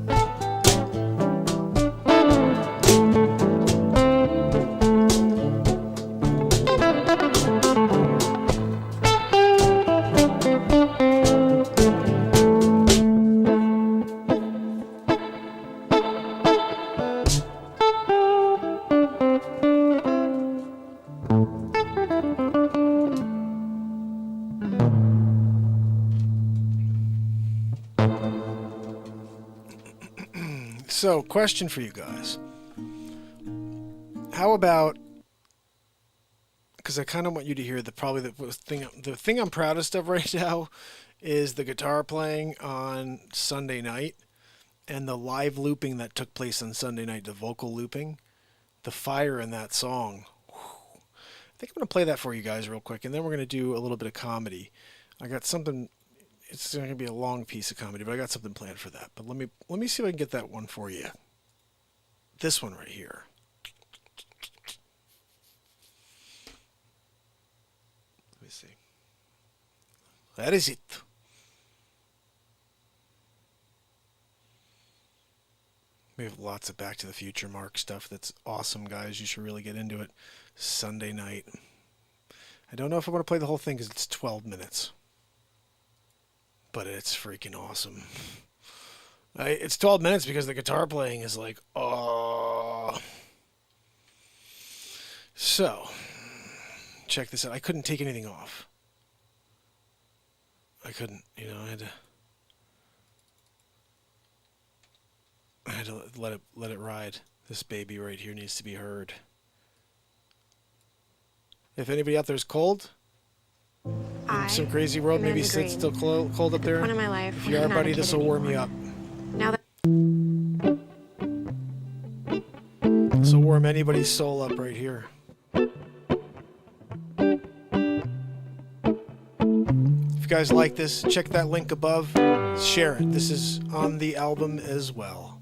So, question for you guys. How about, because I kind of want you to hear the thing I'm proudest of right now is the guitar playing on Sunday night and the live looping that took place on Sunday night, the vocal looping, the fire in that song. Whew. I think I'm going to play that for you guys real quick, and then we're going to do a little bit of comedy. I got something. It's going to be a long piece of comedy, but I got something planned for that. But let me see if I can get that one for you. This one right here. Let me see. That is it. We have lots of Back to the Future Mark stuff that's awesome, guys. You should really get into it. Sunday night. I don't know if I want to play the whole thing because it's 12 minutes. But it's freaking awesome. It's 12 minutes because the guitar playing is like, oh. So, check this out. I couldn't take anything off. I couldn't, you know, I had to let it ride. This baby right here needs to be heard. If anybody out there is cold, in some crazy world, maybe sit still cold up there. One in my life. If you are, buddy, this will warm you up. Now that this will warm anybody's soul up right here. If you guys like this, check that link above. Share it. This is on the album as well.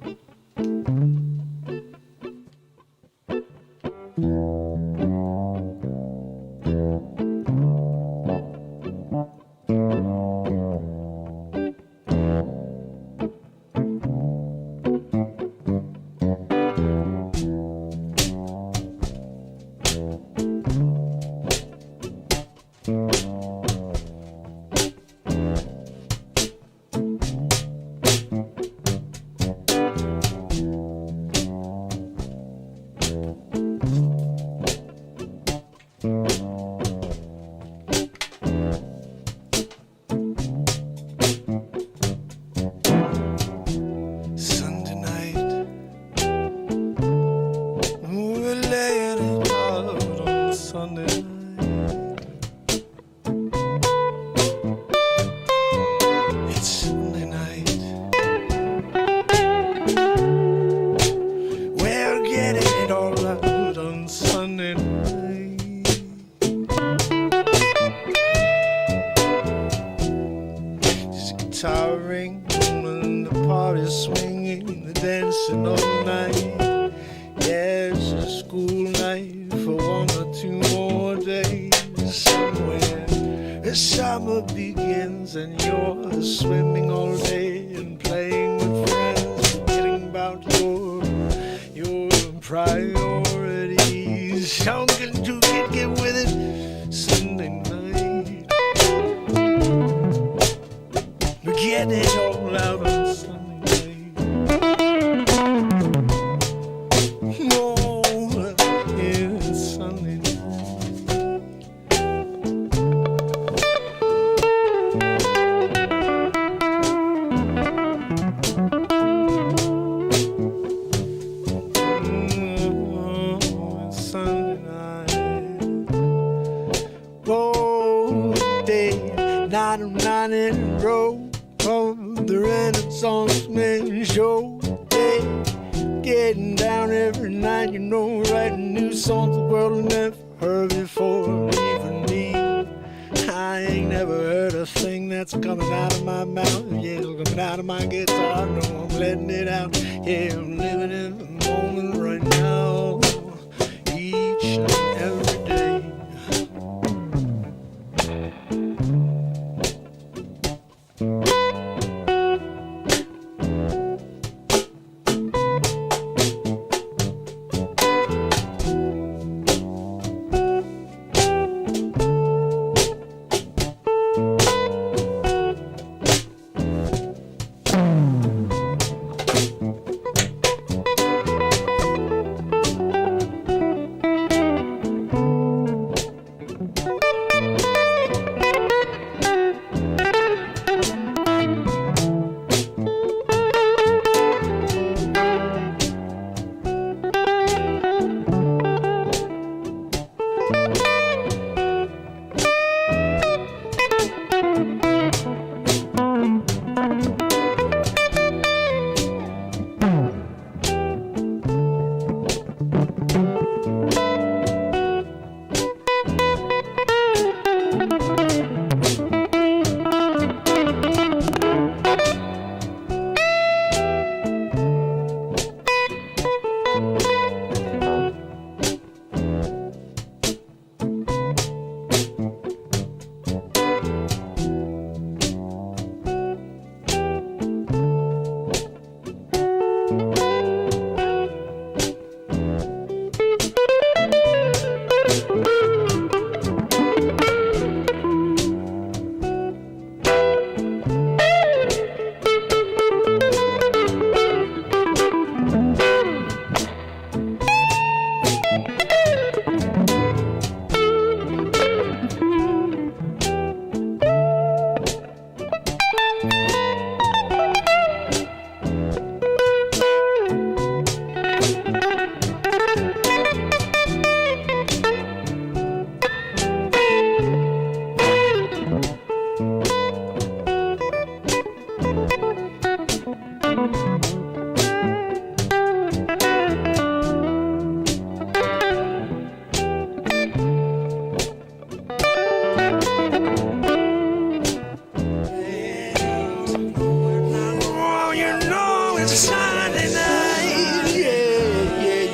Sunday night, yeah, yeah,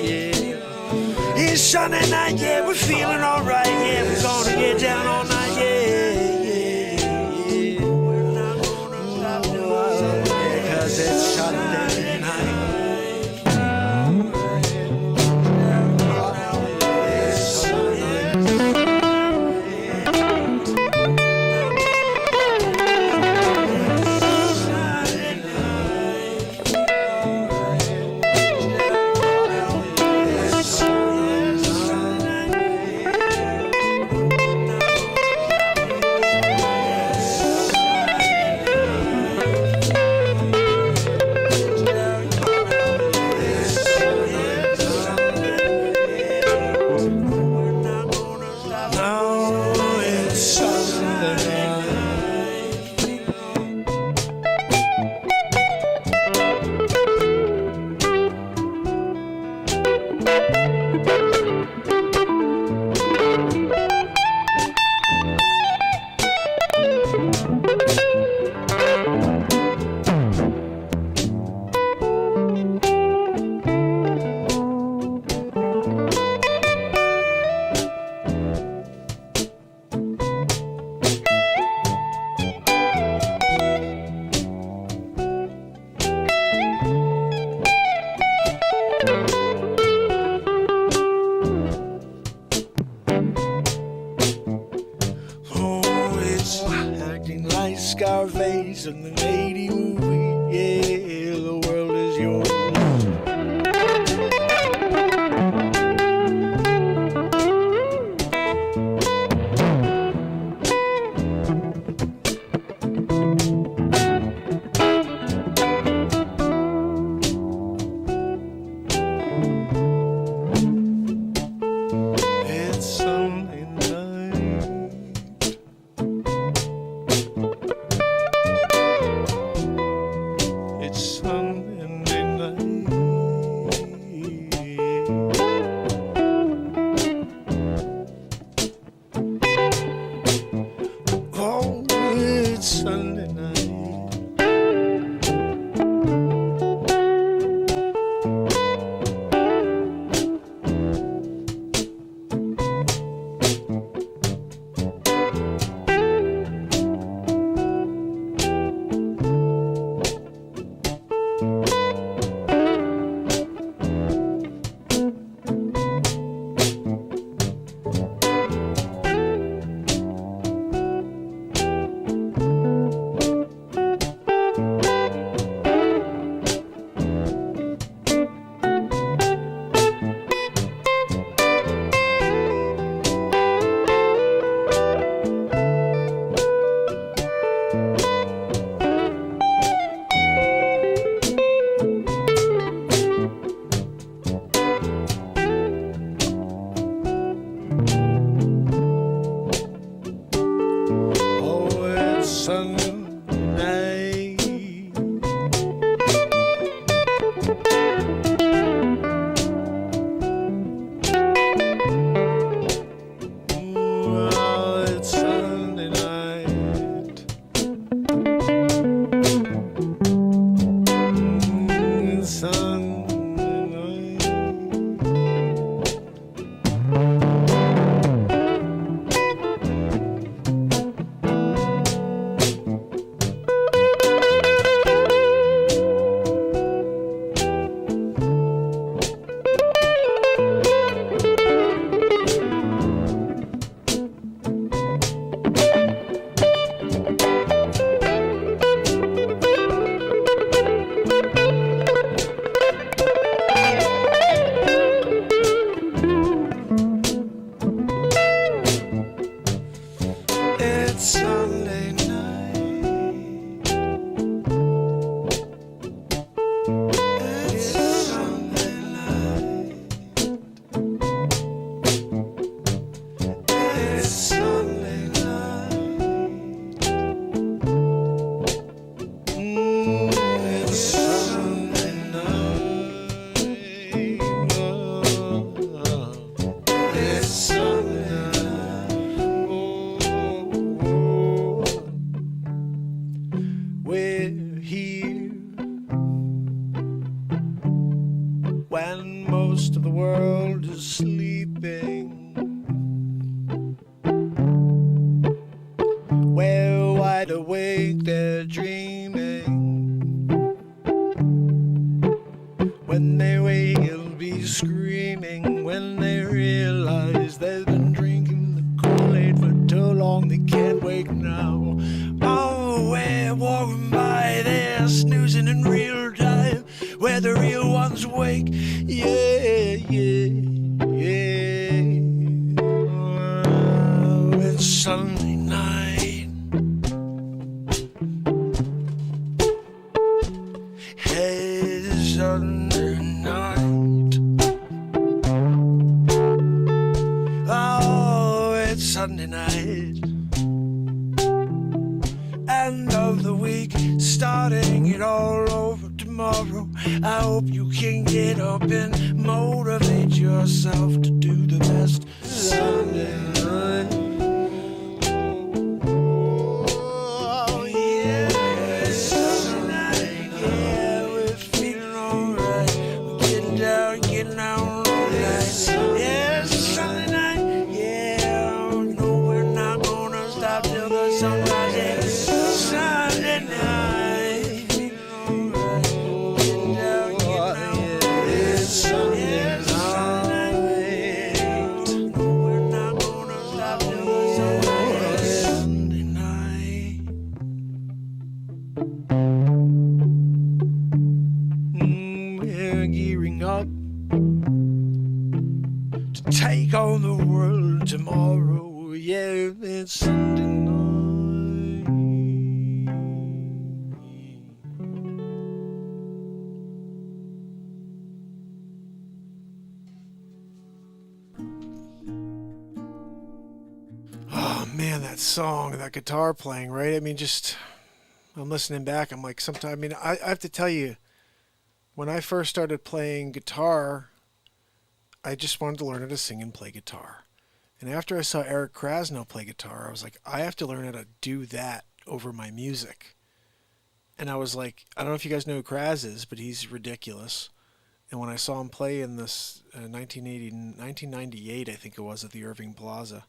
yeah. It's Sunday night, yeah, we're feeling alright, yeah, we're gonna get down all night, yeah, yeah, yeah. We're not gonna stop doing it, 'cause it's Sunday night. Scarface in the 80 movie, yeah, the world is yours. It's Sunday night. most of the world is sleeping. Well, wide awake, they're dreaming. When they wake, it'll be screaming. When they realize they've been drinking the Kool-Aid for too long, they can't wake now. Oh, we're walking by, they're snoozing in real time, where the real ones wake. Yeah, yeah, yeah. Oh, it's Sunday night. Hey, it's Sunday night. Oh, it's Sunday night. End of the week, starting it all over tomorrow. I hope you can get up and motivate yourself to do the best Sunday night. Oh yeah, it's Sunday night. Yeah, we're feeling alright. We're getting down all night. Yeah, it's Sunday night. Yeah, no, we're not gonna stop till the sun rises. Sunday night. Getting down, it's Sunday night. No, we're not gonna stop till the sun rises. Sunday night. We're gearing up to take on the world tomorrow. Yeah, it's Sunday night. Oh man, that song, that guitar playing, right? I mean, just, I'm listening back, I'm like, sometimes, I mean, I have to tell you, when I first started playing guitar, I just wanted to learn how to sing and play guitar. And after I saw Eric Krasno play guitar, I was like, I have to learn how to do that over my music. And I was like, I don't know if you guys know who Kraz is, but he's ridiculous. And when I saw him play in this 1998, I think it was, at the Irving Plaza,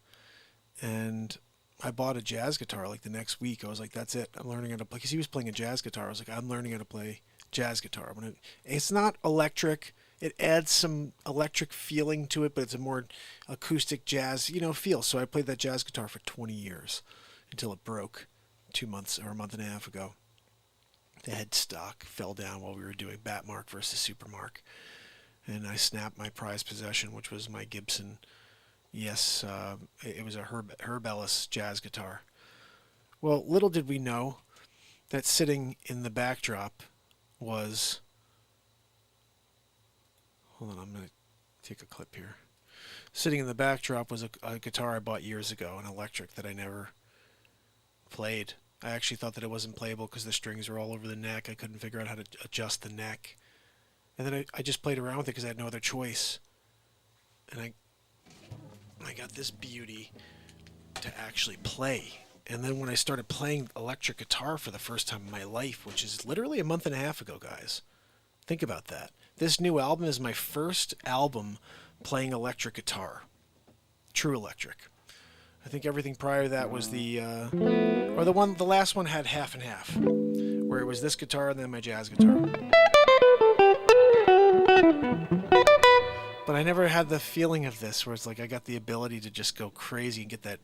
and I bought a jazz guitar like the next week. I was like, that's it. I'm learning how to play. Because he was playing a jazz guitar. I was like, I'm learning how to play jazz guitar. It's not electric. It adds some electric feeling to it, but it's a more acoustic jazz, feel. So I played that jazz guitar for 20 years until it broke 2 months or a month and a half ago. The headstock fell down while we were doing Batmark versus Supermark. And I snapped my prized possession, which was my Gibson. Yes, it was a Herb Ellis jazz guitar. Well, little did we know that sitting in the backdrop was... Hold on, I'm going to take a clip here. Sitting in the backdrop was a guitar I bought years ago, an electric that I never played. I actually thought that it wasn't playable because the strings were all over the neck. I couldn't figure out how to adjust the neck. And then I just played around with it because I had no other choice. And I got this beauty to actually play. And then when I started playing electric guitar for the first time in my life, which is literally a month and a half ago, guys. Think about that. This new album is my first album playing electric guitar. True electric. I think everything prior to that was the last one had half and half, where it was this guitar and then my jazz guitar. But I never had the feeling of this, where it's like I got the ability to just go crazy and get that.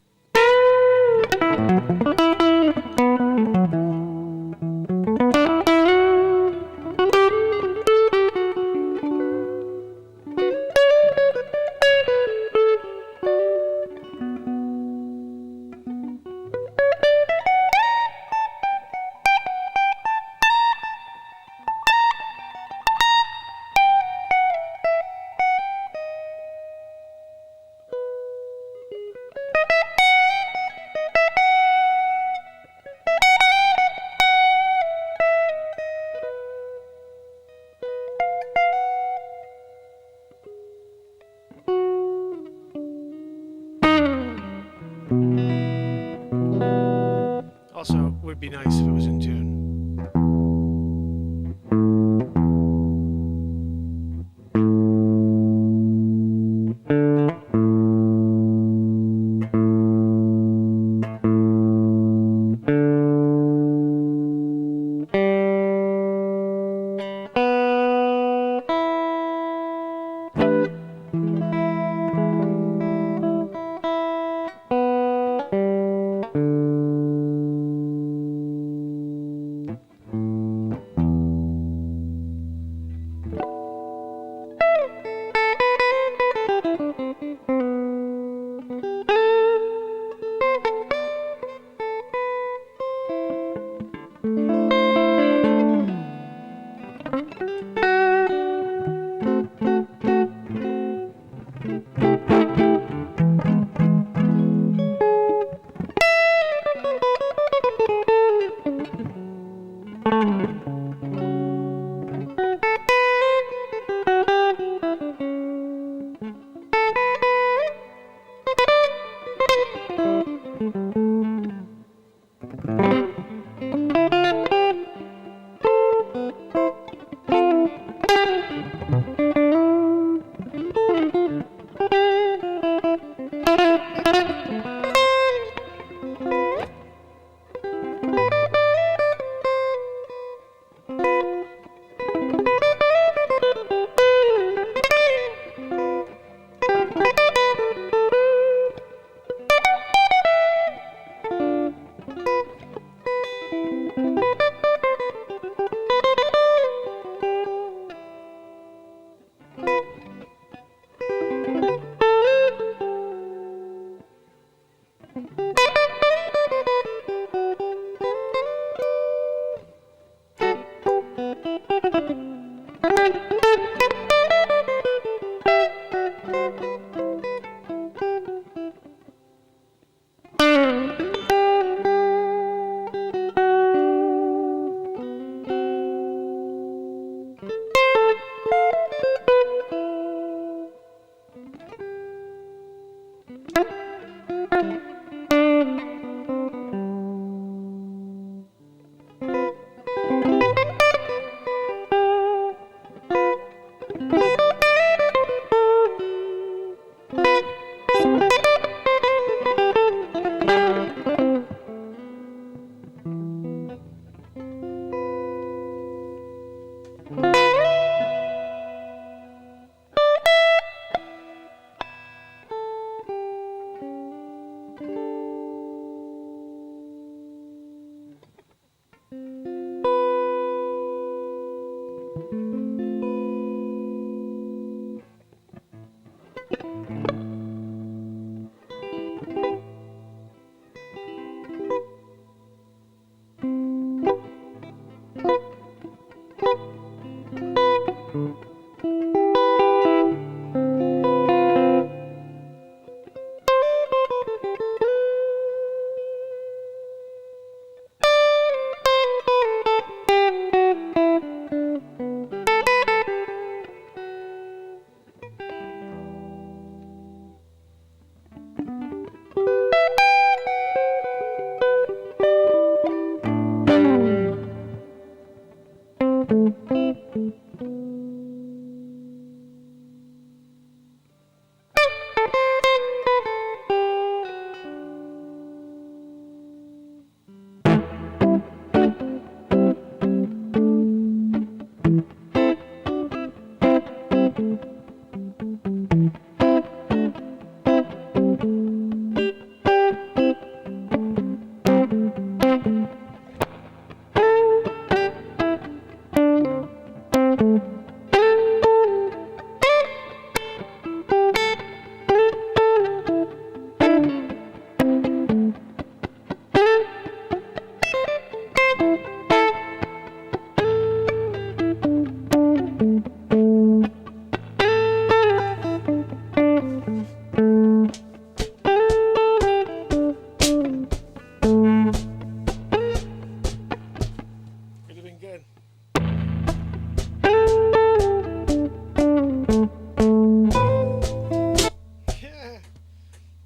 Also, would be nice if it was in tune.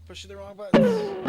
Pushing the wrong buttons.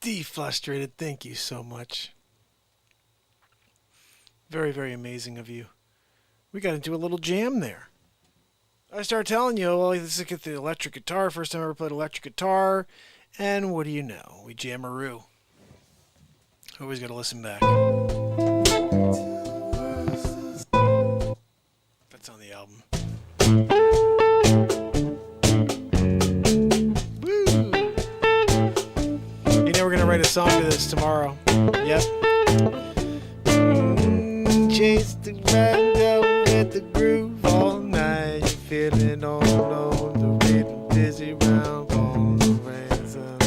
Deflustrated, thank you so much. Very, very amazing of you. We got into a little jam there. I started telling you, well, let's get the electric guitar. First time I ever played electric guitar. And what do you know? We jam-a-roo. Always got to listen back. That's on the album. We're going to write a song to this tomorrow. Yep. Chase the window with the groove all night. You're feeling all alone, the rhythm dizzy round on the ransom.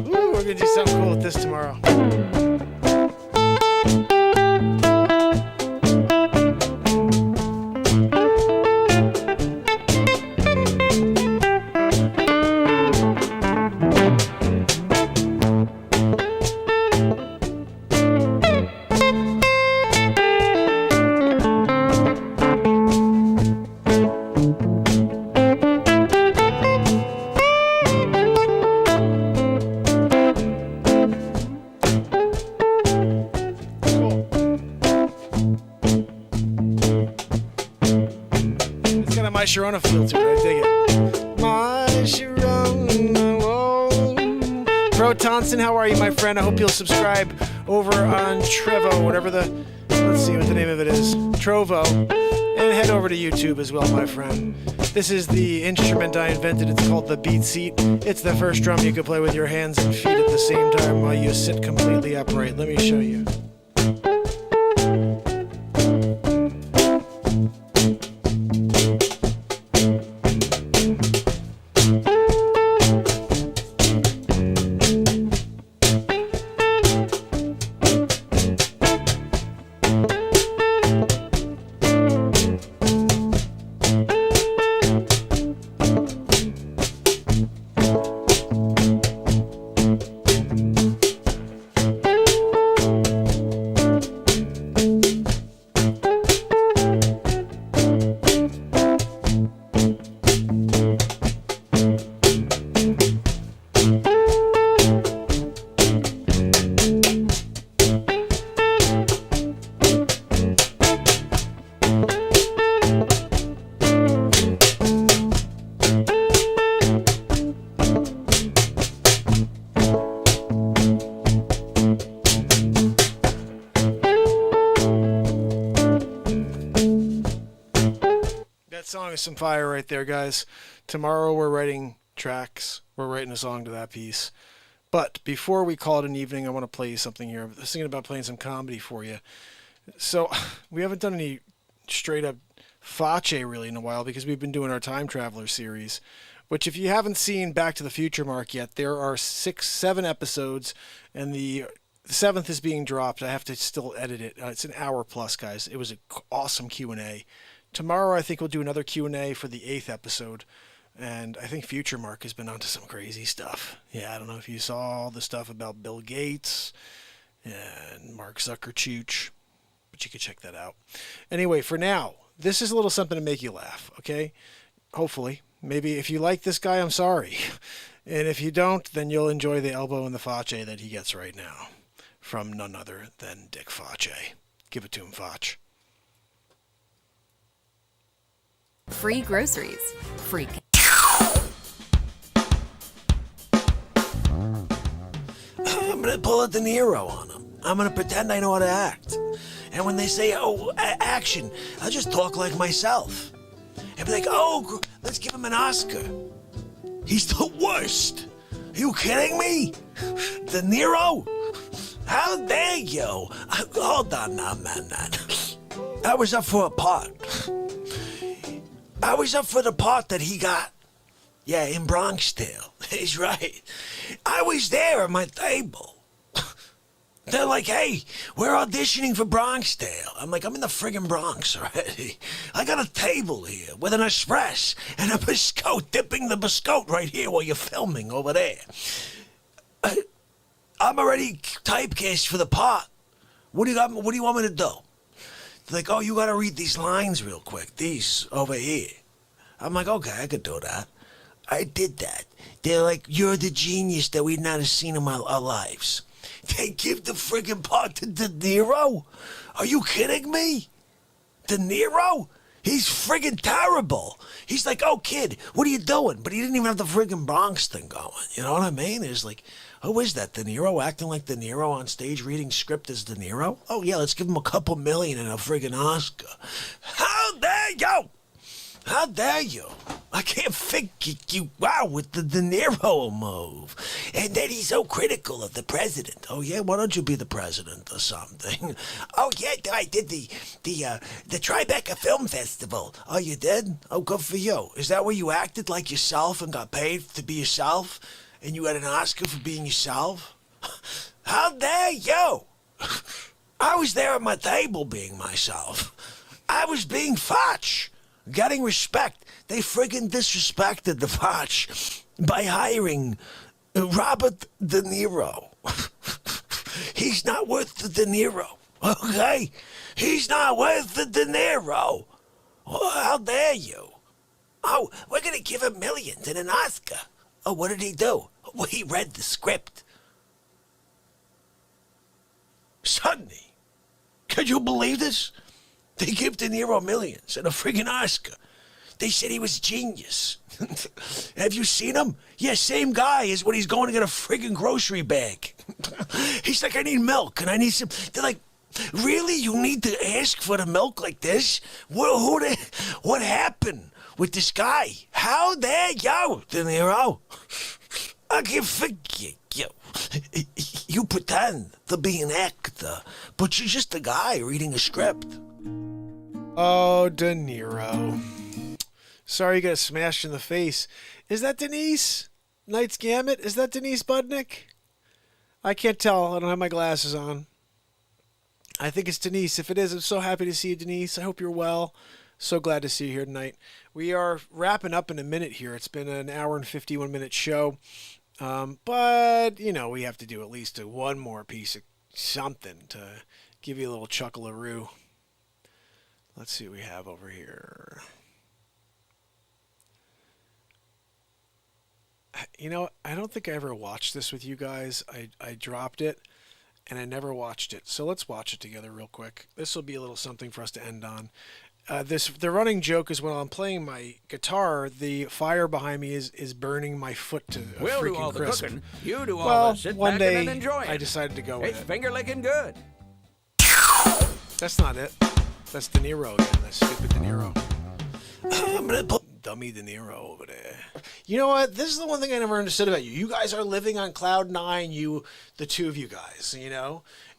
Ooh, we're going to do something cool with this tomorrow. My Sharona feel to it, I dig it. My Sharona, whoa. Bro Tonson, how are you, my friend? I hope you'll subscribe over on Trevo, whatever let's see what the name of it is, Trovo, and head over to YouTube as well, my friend. This is the instrument I invented. It's called the beat seat. It's the first drum you can play with your hands and feet at the same time while you sit completely upright. Let me show you. Song is some fire right there, guys. Tomorrow we're writing tracks. We're writing a song to that piece. But before we call it an evening, I want to play you something here. I was thinking about playing some comedy for you. So we haven't done any straight up Facce really in a while because we've been doing our Time Traveler series, which if you haven't seen Back to the Future, Mark, yet, there are 7 episodes, and the 7th is being dropped. I have to still edit it. It's an hour plus, guys. It was an awesome Q&A. Tomorrow, I think we'll do another Q&A for the 8th episode, and I think Future Mark has been onto some crazy stuff. Yeah, I don't know if you saw all the stuff about Bill Gates and Mark Zuckerberg, but you could check that out. Anyway, for now, this is a little something to make you laugh, okay? Hopefully. Maybe if you like this guy, I'm sorry. And if you don't, then you'll enjoy the elbow in the Facce that he gets right now from none other than Dick Facce. Give it to him, Facce. Free groceries. Free. I'm going to pull a De Niro on them. I'm going to pretend I know how to act. And when they say, action, I'll just talk like myself. And be like, let's give him an Oscar. He's the worst. Are you kidding me? De Niro? How dare you? Hold on now, man. I was up for a part. I was up for the part that he got. Yeah, in Bronx Tale. He's right. I was there at my table. They're like, hey, we're auditioning for Bronx Tale. I'm like, I'm in the friggin' Bronx already. I got a table here with an espresso and a biscotte, dipping the biscotte right here while you're filming over there. I'm already typecast for the part. What do you want me to do? They're like, you got to read these lines real quick. These over here. I'm like, okay, I could do that. I did that. They're like, you're the genius that we've not seen in our lives. They give the friggin' part to De Niro? Are you kidding me? De Niro? He's friggin' terrible. He's like, kid, what are you doing? But he didn't even have the friggin' Bronx thing going. You know what I mean? It's like, who is that? De Niro acting like De Niro on stage reading script as De Niro? Oh, yeah, let's give him a couple million and a friggin' Oscar. How dare you? How dare you? I can't figure you out with the De Niro move. And then he's so critical of the president. Oh, yeah? Why don't you be the president or something? Oh, yeah, I did the Tribeca Film Festival. Oh, you did? Oh, good for you. Is that where you acted like yourself and got paid to be yourself? And you had an Oscar for being yourself? How dare you? I was there at my table being myself. I was being Facce. Getting respect. They friggin' disrespected the Facce by hiring Robert De Niro. He's not worth the De Niro, okay? He's not worth the De Niro. How dare you? Oh, we're gonna give him millions and an Oscar. Oh, what did he do? Well, he read the script. Suddenly, could you believe this? They give De Niro millions and a friggin' Oscar. They said he was genius. Have you seen him? Yeah, same guy as when he's going to get a friggin' grocery bag. He's like, I need milk and I need some... They're like, really? You need to ask for the milk like this? What happened with this guy? How dare you, De Niro? I can't figure you. You pretend to be an actor, but you're just a guy reading a script. Oh, De Niro. Sorry you got smashed in the face. Is that Denise? Knight's Gambit? Is that Denise Budnick? I can't tell. I don't have my glasses on. I think it's Denise. If it is, I'm so happy to see you, Denise. I hope you're well. So glad to see you here tonight. We are wrapping up in a minute here. It's been an hour and 51-minute show. But, we have to do at least one more piece of something to give you a little chuckle-a-roo. Let's see what we have over here. I don't think I ever watched this with you guys. I dropped it, and I never watched it. So let's watch it together real quick. This will be a little something for us to end on. The running joke is when I'm playing my guitar, the fire behind me is burning my foot to a We'll freaking do all the crisp. cooking. You do all the sit one back day and enjoy it. I decided to go with It's it. finger licking good. That's not it. That's De Niro again. That's stupid De Niro. I'm gonna put... Dummy De Niro over there. You know what? This is the one thing I never understood about you. You guys are living on cloud nine, the two of you guys,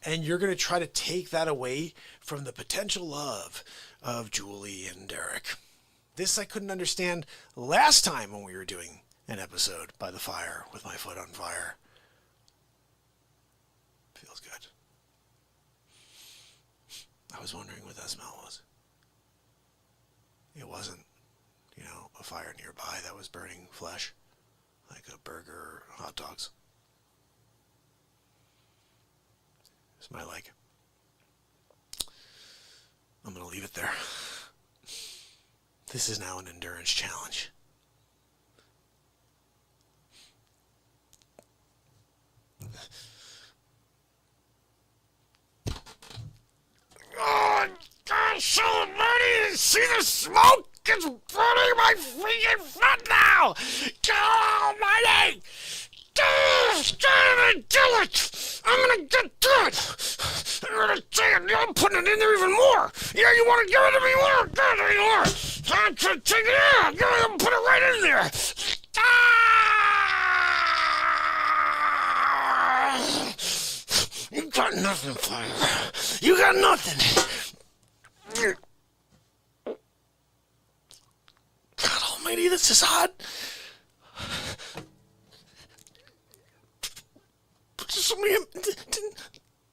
and you're going to try to take that away from the potential love of Julie and Derek. This I couldn't understand last time when we were doing an episode by the fire with my foot on fire. Feels good. I was wondering what that smell was. It wasn't, a fire nearby that was burning flesh, like a burger or hot dogs. It's my leg. I'm going to leave it there. This is now an endurance challenge. see the smoke? It's burning my freaking front now! God almighty! Do it! I'm gonna get to it! I'm gonna take it! I'm putting it in there even more! Yeah, you wanna give it to me more? Give it to me more! I'm gonna take it out! I'm gonna put it right in there! You got nothing, Fire. You got nothing! God almighty, this is hot!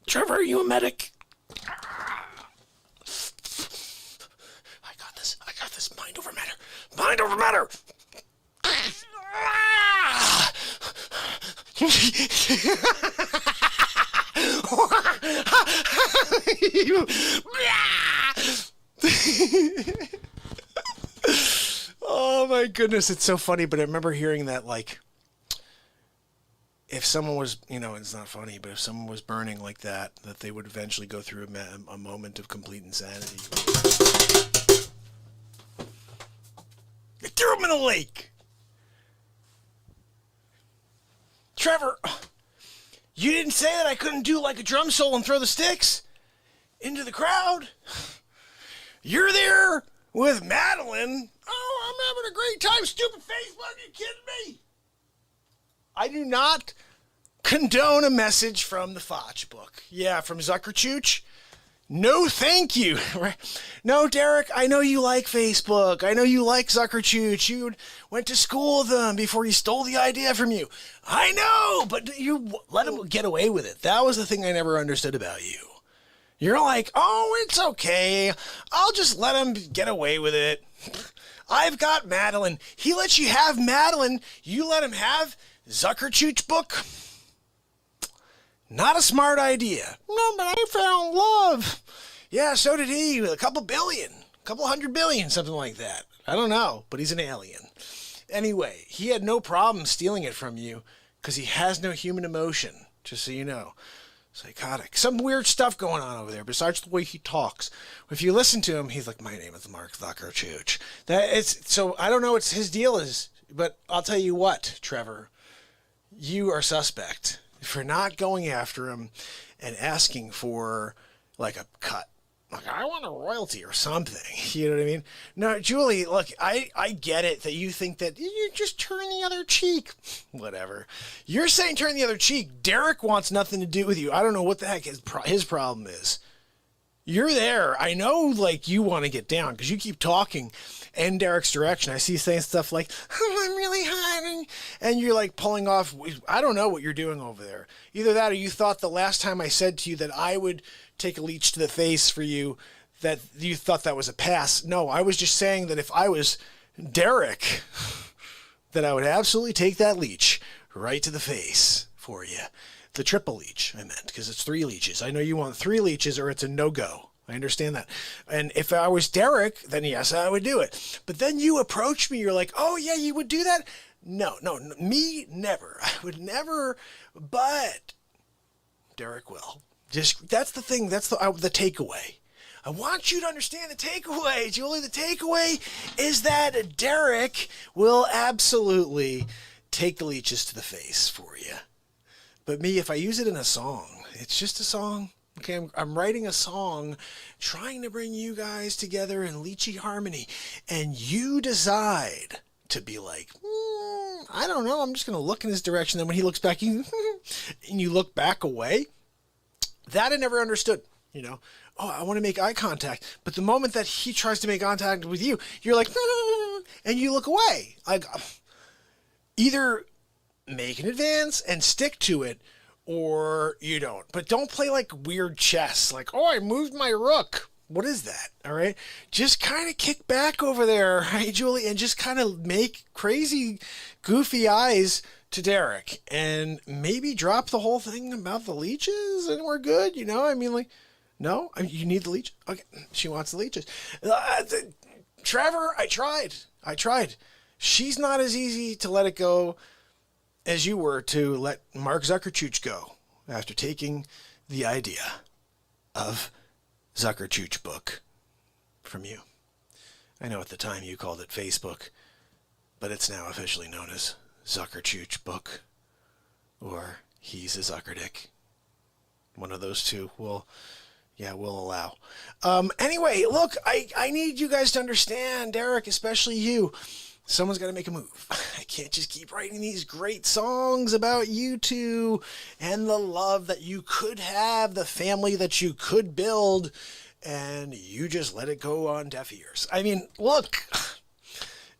Trevor, are you a medic? I got this. Mind over matter. Mind over matter. Oh my goodness, it's so funny, but I remember hearing that, like, if someone was, it's not funny, but if someone was burning like that they would eventually go through a moment of complete insanity. They threw him in a lake! Trevor, you didn't say that I couldn't do like a drum solo and throw the sticks into the crowd? You're there with Madeline. Oh, I'm having a great time, stupid Facebook, are you kidding me? I do not condone a message from the Facce book. Yeah, from Zuckerchooch. No, thank you. No, Derek, I know you like Facebook. I know you like Zuckerchooch. You went to school with them before he stole the idea from you. I know, but you let him get away with it. That was the thing I never understood about you. You're like, oh, it's okay. I'll just let him get away with it. I've got Madeline. He lets you have Madeline. You let him have Zuckerchooch book? Not a smart idea. No, but I found love. Yeah, so did he. A couple billion. A couple 100 billion, something like that. I don't know, but he's an alien. Anyway, he had no problem stealing it from you because he has no human emotion, just so you know. Psychotic. Some weird stuff going on over there besides the way he talks. If you listen to him, he's like, my name is Mark Zuckerchooch. So I don't know what his deal is, but I'll tell you what, Trevor. You are suspect for not going after him and asking for, like, a cut. Like, I want a royalty or something. You know what I mean? No, Julie, look, I get it that you think that you just turn the other cheek. Whatever. You're saying turn the other cheek. Derek wants nothing to do with you. I don't know what the heck his problem is. You're there. I know, like, you want to get down because you keep talking in Derek's direction. I see you saying stuff like, oh, I'm really hot. And you're, like, pulling off. I don't know what you're doing over there. Either that or you thought the last time I said to you that I would take a leech to the face for you, that you thought that was a pass. No, I was just saying that if I was Derek, that I would absolutely take that leech right to the face for you. The triple leech, I meant, because it's 3 leeches. I know you want 3 leeches or it's a no-go. I understand that. And if I was Derek, then yes, I would do it. But then you approached me. You're like, oh, yeah, you would do that? No, me, never. I would never, but Derek will. Just that's the thing. That's the takeaway. I want you to understand the takeaway, Julie. The takeaway is that Derek will absolutely take the leeches to the face for you. But me, if I use it in a song, it's just a song. Okay, I'm writing a song trying to bring you guys together in leechy harmony. And you decide to be like, I don't know, I'm just going to look in his direction. Then when he looks back, and you look back away. That I never understood, you know. Oh, I want to make eye contact. But the moment that he tries to make contact with you, you're like, and you look away. Like, either make an advance and stick to it, or you don't. But don't play like weird chess. Like, oh, I moved my rook. What is that? All right. Just kind of kick back over there, right, Julie? And just kind of make crazy, goofy eyes to Derek. And maybe drop the whole thing about the leeches and we're good. You know, I mean, like, no, you need the leech. Okay. She wants the leeches. Trevor, I tried. She's not as easy to let it go as you were to let Mark Zuckerchooch go after taking the idea of Zuckerchooch book from you. I know at the time you called it Facebook, but it's now officially known as Zuckerchooch Book, or He's a Zuckerdick. One of those two we'll allow. Anyway, look, I need you guys to understand, Derek, especially you. Someone's got to make a move. I can't just keep writing these great songs about you two and the love that you could have, the family that you could build, and you just let it go on deaf ears. I mean, look,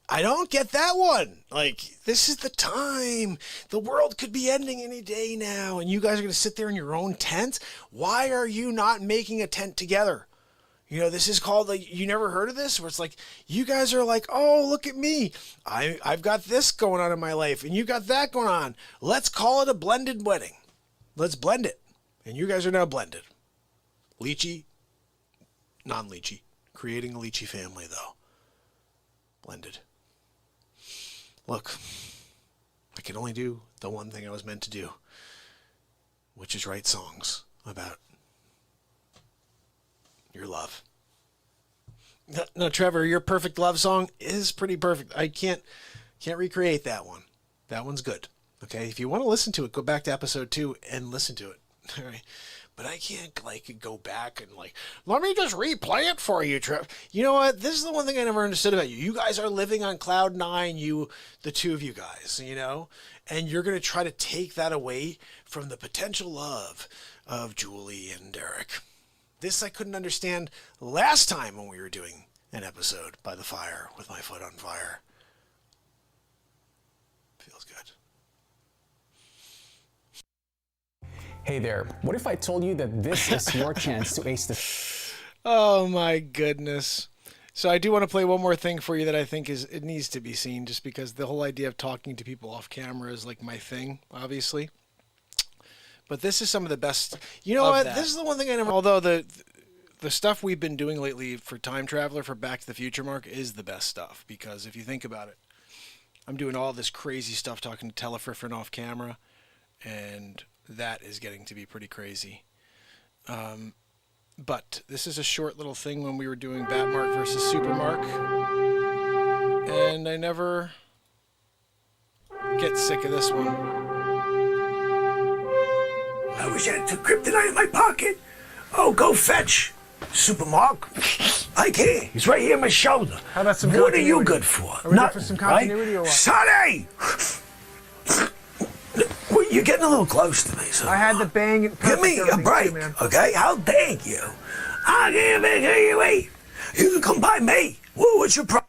I don't get that one. Like, this is the time. The world could be ending any day now, and you guys are going to sit there in your own tent? Why are you not making a tent together? You know, this is called, like, you never heard of this? Where it's like, you guys are like, oh, look at me. I've got this going on in my life, and you got that going on. Let's call it a blended wedding. Let's blend it. And you guys are now blended. Lychee, non-lychee. Creating a lychee family, though. Blended. Look, I can only do the one thing I was meant to do, which is write songs about your love. No, Trevor, your perfect love song is pretty perfect. I can't recreate that one. That one's good. Okay, if you want to listen to it, go back to episode 2 and listen to it. All right, but I can't like go back and like let me just replay it for you, Trevor. You know what? This is the one thing I never understood about you. You guys are living on cloud 9. The two of you guys, you know, and you're gonna try to take that away from the potential love of Julie and Derek. This I couldn't understand last time when we were doing an episode by the fire with my foot on fire. Feels good. Hey there, what if I told you that this is your chance to ace the... Oh my goodness. So I do want to play one more thing for you that I think it needs to be seen, just because the whole idea of talking to people off camera is like my thing, obviously. But this is some of the best. You know what? This is the one thing I never. Although the stuff we've been doing lately for Time Traveler, for Back to the Future, Mark, is the best stuff. Because if you think about it, I'm doing all this crazy stuff talking to Telefriffin off camera, and that is getting to be pretty crazy. But this is a short little thing when we were doing Batmark versus Supermark, and I never get sick of this one. I wish I had some kryptonite in my pocket. Oh, go fetch. Supermark. I can't. He's right here on my shoulder. How about some What are you continuity? good for? Are we good for some continuity or what? Sonny! Well, you're getting a little close to me, so. I had the bang. Give me a break, man. okay? How dare you? I'll give it you eat. You can come by me. Whoa, what's your problem?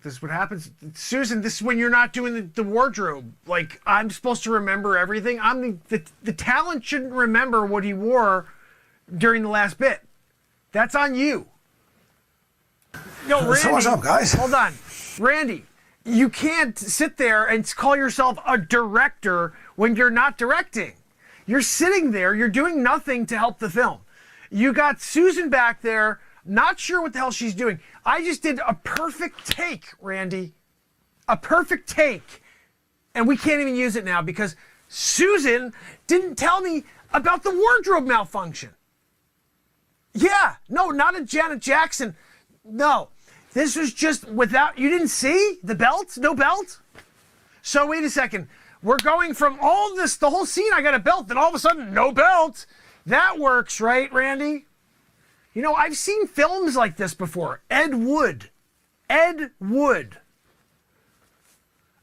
This is what happens, Susan. This is when you're not doing the wardrobe. Like, I'm supposed to remember everything. I'm the talent shouldn't remember what he wore during the last bit. That's on you. Yo, Randy. So what's up, guys? Hold on, Randy. You can't sit there and call yourself a director when you're not directing. You're sitting there. You're doing nothing to help the film. You got Susan back there. Not sure what the hell she's doing. I just did a perfect take, Randy. A perfect take. And we can't even use it now because Susan didn't tell me about the wardrobe malfunction. Yeah, no, not a Janet Jackson. No, this was just without, you didn't see the belt? No belt? So wait a second. We're going from all this, the whole scene, I got a belt, then all of a sudden, no belt. That works, right, Randy? You know, I've seen films like this before. Ed Wood. Ed Wood.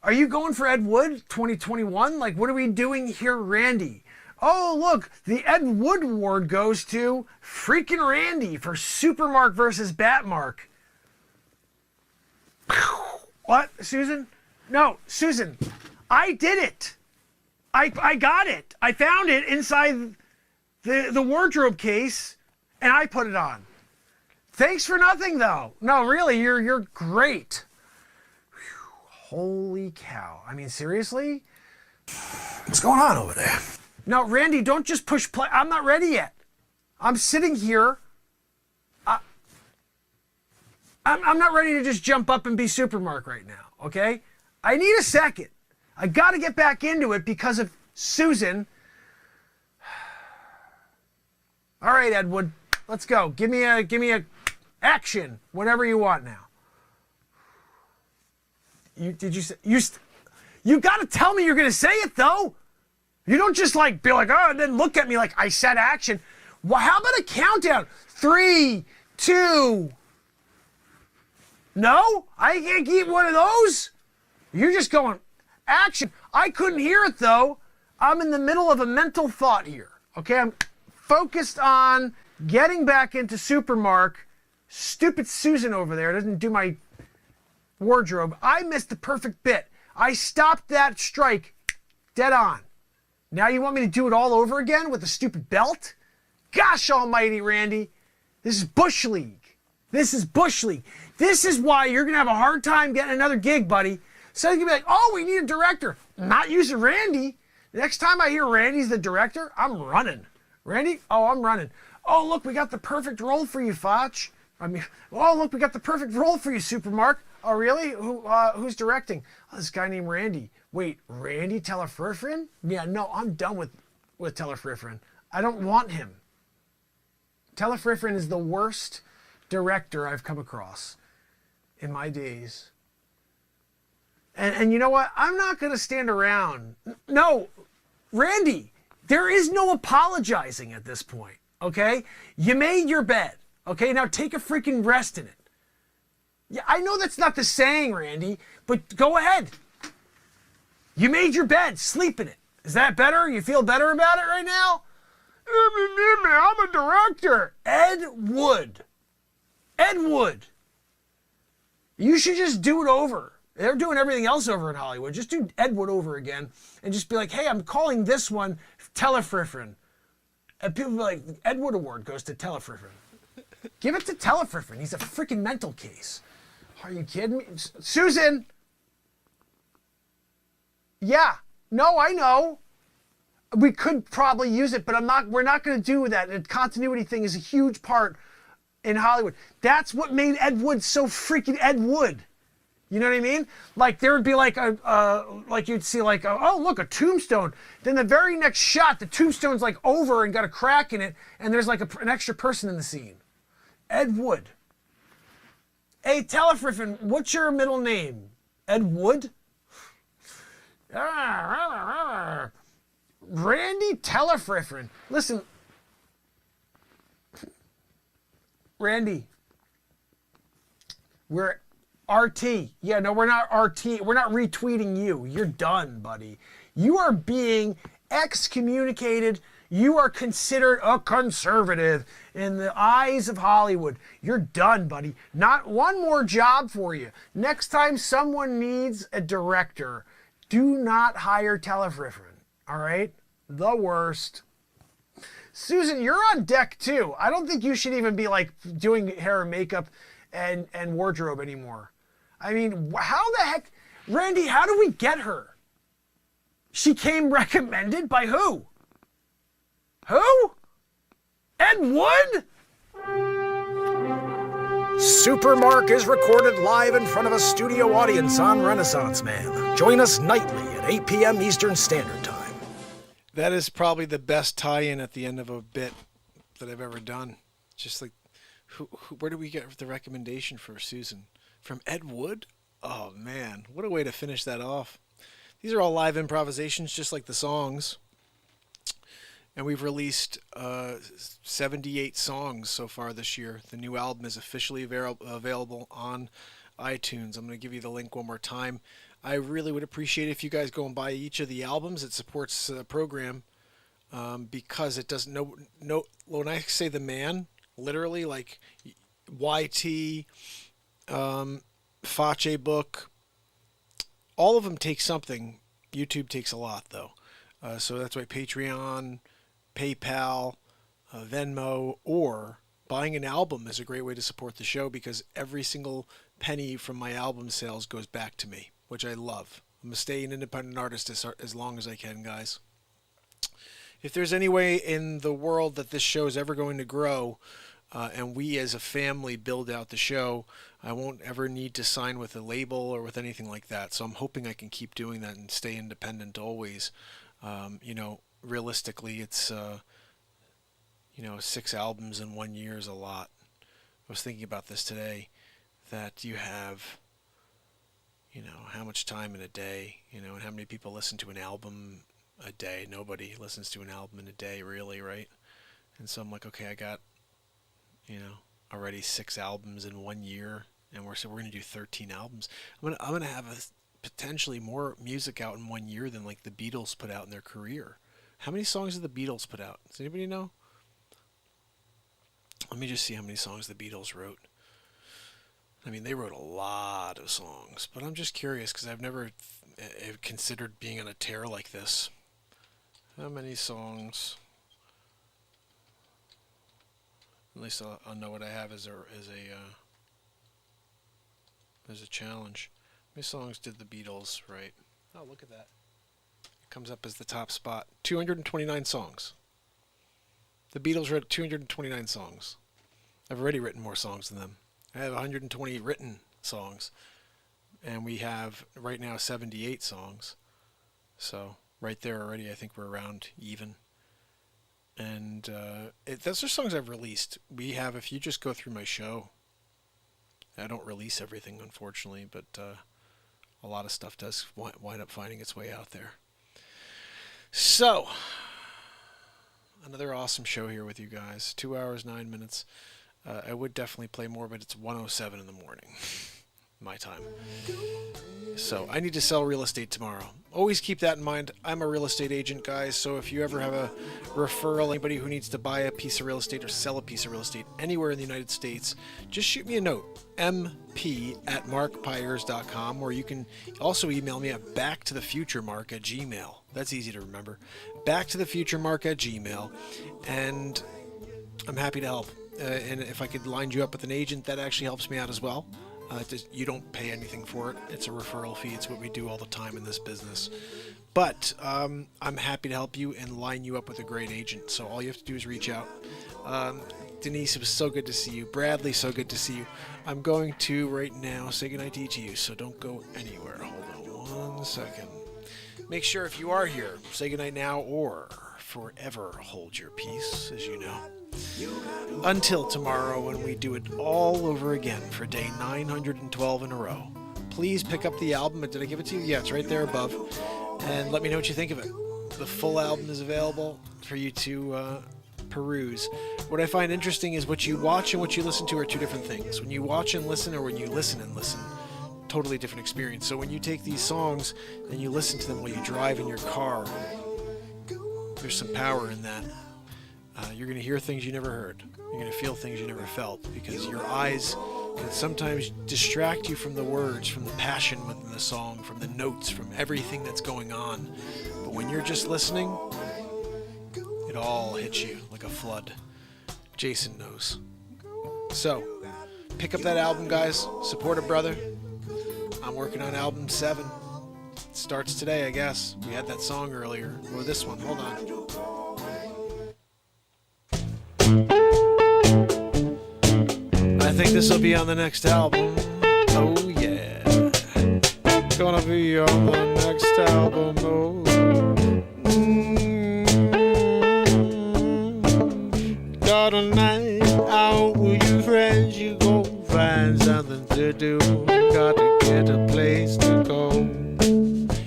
Are you going for Ed Wood 2021? Like, what are we doing here, Randy? Oh, look, the Ed Wood award goes to freaking Randy for Supermark versus Batmark. What, Susan? No, Susan, I did it. I got it. I found it inside the wardrobe case. And I put it on. Thanks for nothing, though. No, really, you're great. Whew, holy cow. I mean, seriously? What's going on over there? No, Randy, don't just push play. I'm not ready yet. I'm sitting here. I'm not ready to just jump up and be Supermark right now, okay? I need a second. I got to get back into it because of Susan. All right, Ed Wood. Let's go. Give me a Action. Whatever you want now. You got to tell me you're going to say it, though. You don't just like be like, oh, and then look at me like I said action. Well, how about a countdown? 3, 2. No? I can't keep one of those? You're just going, action. I couldn't hear it, though. I'm in the middle of a mental thought here. Okay, I'm focused on getting back into Supermark. Stupid Susan over there doesn't do my wardrobe. I missed the perfect bit. I stopped that strike dead on. Now you want me to do it all over again with a stupid belt? Gosh almighty, Randy. This is Bush League. This is Bush League. This is why you're going to have a hard time getting another gig, buddy. So you're going to be like, oh, we need a director. I'm not using Randy. Next time I hear Randy's the director, I'm running. Randy? Oh, I'm running. Oh, look, we got the perfect role for you, Facce. Oh, look, we got the perfect role for you, Supermark. Oh, really? Who's directing? Oh, this guy named Randy. Wait, Randy Telefrifrin? Yeah, no, I'm done with Telefrifrin. I don't want him. Telefrifrin is the worst director I've come across in my days. And you know what? I'm not going to stand around. No, Randy, there is no apologizing at this point, okay? You made your bed, okay? Now take a freaking rest in it. Yeah, I know that's not the saying, Randy, but go ahead. You made your bed, sleep in it. Is that better? You feel better about it right now? I'm a director. Ed Wood. Ed Wood. You should just do it over. They're doing everything else over in Hollywood. Just do Ed Wood over again and just be like, hey, I'm calling this one Telefrifrin. And people be like, the Ed Wood Award goes to Telefrifrin. Give it to Telefrifrin. He's a freaking mental case. Are you kidding me? Susan! Yeah. No, I know. We could probably use it, but we're not going to do that. The continuity thing is a huge part in Hollywood. That's what made Ed Wood so freaking Ed Wood. You know what I mean? Like there would be like like you'd see like, oh look, a tombstone. Then the very next shot, the tombstone's like over and got a crack in it, and there's like an extra person in the scene. Ed Wood. Hey, Telefrifrin, what's your middle name? Ed Wood? Randy Telefrifrin. Listen, Randy, we're RT. Yeah, no, we're not RT. We're not retweeting you. You're done, buddy. You are being excommunicated. You are considered a conservative in the eyes of Hollywood. You're done, buddy. Not one more job for you. Next time someone needs a director, do not hire Telefrifrin. All right? The worst. Susan, you're on deck too. I don't think you should even be like doing hair and makeup and wardrobe anymore. I mean, how the heck? Randy, how do we get her? She came recommended by who? Who? Ed Wood? Supermark is recorded live in front of a studio audience on Renaissance Man. Join us nightly at 8 p.m. Eastern Standard Time. That is probably the best tie-in at the end of a bit that I've ever done. Just like, where do we get the recommendation for Susan? From Ed Wood? Oh, man. What a way to finish that off. These are all live improvisations, just like the songs. And we've released 78 songs so far this year. The new album is officially available on iTunes. I'm going to give you the link one more time. I really would appreciate it if you guys go and buy each of the albums. It supports the program because it doesn't know. When I say the man, literally like YT, Facce book, all of them take something. YouTube takes a lot though. So that's why Patreon, PayPal, Venmo, or buying an album is a great way to support the show because every single penny from my album sales goes back to me, which I love. I'm going to stay an independent artist as long as I can, guys. If there's any way in the world that this show is ever going to grow and we as a family build out the show, I won't ever need to sign with a label or with anything like that. So I'm hoping I can keep doing that and stay independent always. Realistically, it's 6 albums in 1 year is a lot. was thinking about this today, that you have, how much time in a day, and how many people listen to an album a day. Nobody listens to an album in a day, really, right? And so I'm like, okay, I got, already 6 albums in 1 year, and we're going to do 13 albums. I'm gonna have potentially more music out in 1 year than like the Beatles put out in their career. How many songs did the Beatles put out? Does anybody know? Let me just see how many songs the Beatles wrote. I mean, they wrote a lot of songs, but I'm just curious because I've never considered being on a tear like this. How many songs? At least I'll know what I have as a challenge. How many songs did the Beatles write? Oh, look at that. It comes up as the top spot. 229 songs. The Beatles wrote 229 songs. I've already written more songs than them. I have 120 written songs. And we have, right now, 78 songs. So, right there already, I think we're around even. And those are songs I've released. We have, if you just go through my show, I don't release everything, unfortunately, but a lot of stuff does wind up finding its way out there. So, another awesome show here with you guys. 2 hours, 9 minutes. I would definitely play more, but it's 1:07 in the morning, my time. So I need to sell real estate tomorrow. Always keep that in mind. I'm a real estate agent, guys, so if you ever have a referral, anybody who needs to buy a piece of real estate or sell a piece of real estate anywhere in the United States, just shoot me a note, mp@markpires.com, or you can also email me at backtothefuturemark@gmail. That's easy to remember. backtothefuturemark@gmail, and I'm happy to help. And if I could line you up with an agent, that actually helps me out as well. You don't pay anything for it. It's a referral fee. It's what we do all the time in this business. But I'm happy to help you and line you up with a great agent. So all you have to do is reach out. Denise, it was so good to see you. Bradley, so good to see you. I'm going to right now say goodnight to each of you, so don't go anywhere. Hold on 1 second. Make sure if you are here, say goodnight now or forever hold your peace, as you know. Until tomorrow when we do it all over again for day 912 in a row. Please pick up the album. Did I give it to you? Yeah, it's right there above. And let me know what you think of it. The full album is available for you to peruse. What I find interesting is what you watch and what you listen to are two different things. When you watch and listen or when you listen and listen, totally different experience. So when you take these songs and you listen to them while you drive in your car, there's some power in that. You're going to hear things you never heard. You're going to feel things you never felt because your eyes can sometimes distract you from the words, from the passion within the song, from the notes, from everything that's going on. But when you're just listening, it all hits you like a flood. Jason knows. So, pick up that album, guys. Support a brother. I'm working on album 7. It starts today, I guess. We had that song earlier. Or this one. Hold on. I think this will be on the next album. Oh yeah, gonna be on the next album. Oh. Got a night out with your friends, you go find something to do. Got to get a place to go.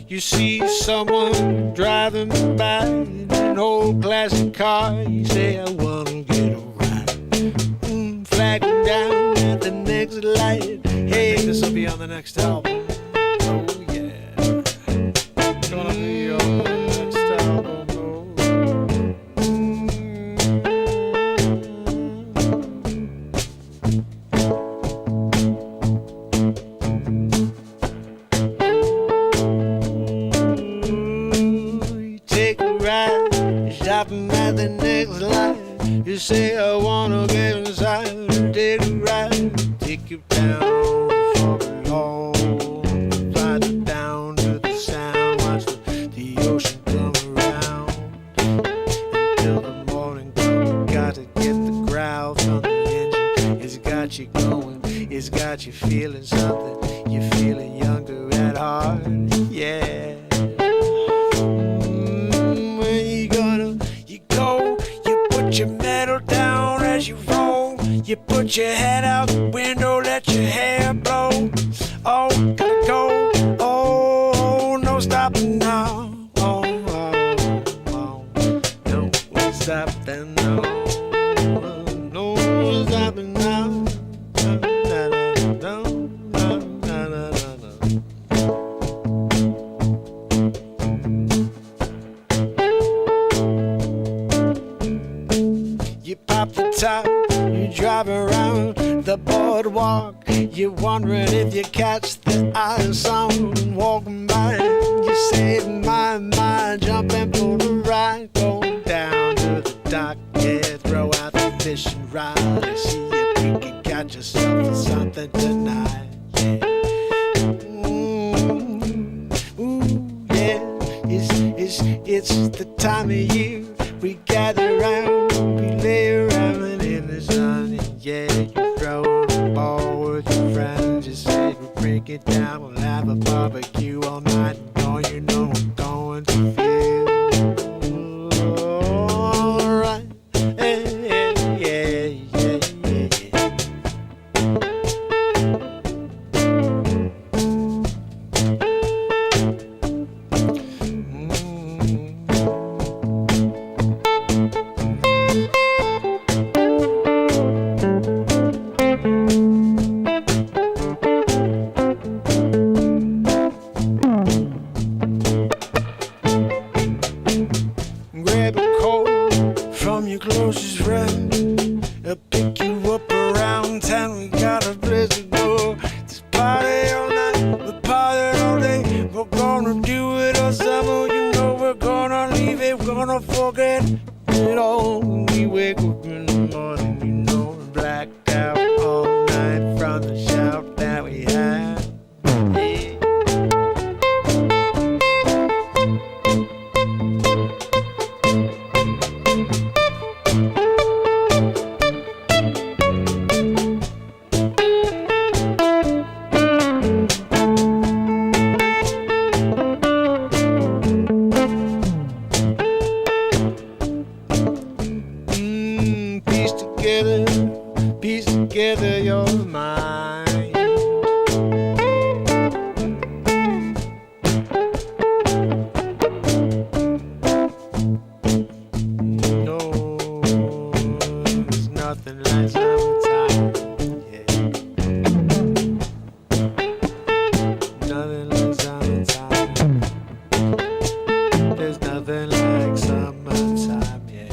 You see someone driving by in an old classic car. You say, I wanna get a ride. Flagging down at the next light. Hey, this will be on the next album. Oh yeah, gonna be on the next album. Oh, you take a ride, stopping at the next light. You say I wanna get inside. Take a ride, take you down for a long ride down to the sound. Watch the ocean come around until the morning comes. Got to get the growl from the engine. It's got you going, it's got you feeling something. You're feeling younger at heart, yeah. When you go, you put your metal down as you roll. You put your head out the window, let your hair blow. Oh, gotta go. Oh, no stopping now. Oh, no stopping now. No stopping now. You pop the top, you drive around the boardwalk. You're wondering if you catch the eye of someone walking by. You say, my, jumping for the ride. Going down to the dock, yeah, throw out the fishing rod. I see you think you got yourself something tonight. Yeah. Ooh, yeah, it's the time of year we gather round, we lay around in the sun, and yeah, you throw on a ball with your friends. You say we'll break it down, we'll have a barbecue all night, and all you know I'm going to feel alright. Yeah. Grab a coat from your closest friend. I'll pick you up around town. We got a place to go. Just party all night, we party all day. We're gonna do it all summer. You know we're gonna leave it, we're gonna forget it all. When we wake up in the morning, you know we're blacked out all night from the shout that we had. Yeah. Piece together your mind. No, there's nothing like summertime. Yeah. Nothing like summertime. There's nothing like summertime. Yeah.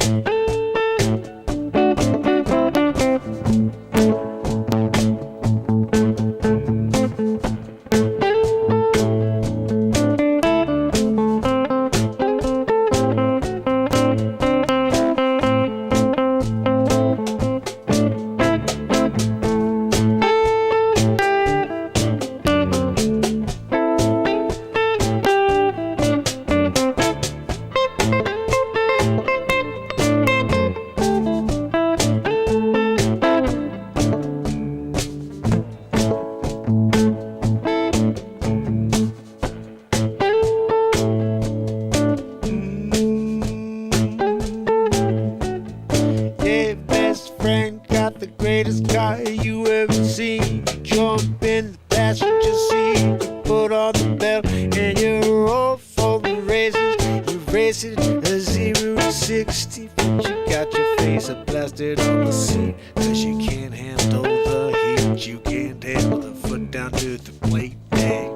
Greatest car you ever seen. You jump in the passenger seat, you put on the belt, and you're off for the races. You race it a 0 to 60, but you got your face blasted on the seat, 'cause you can't handle the heat. You can't handle the foot down to the plate. Dang.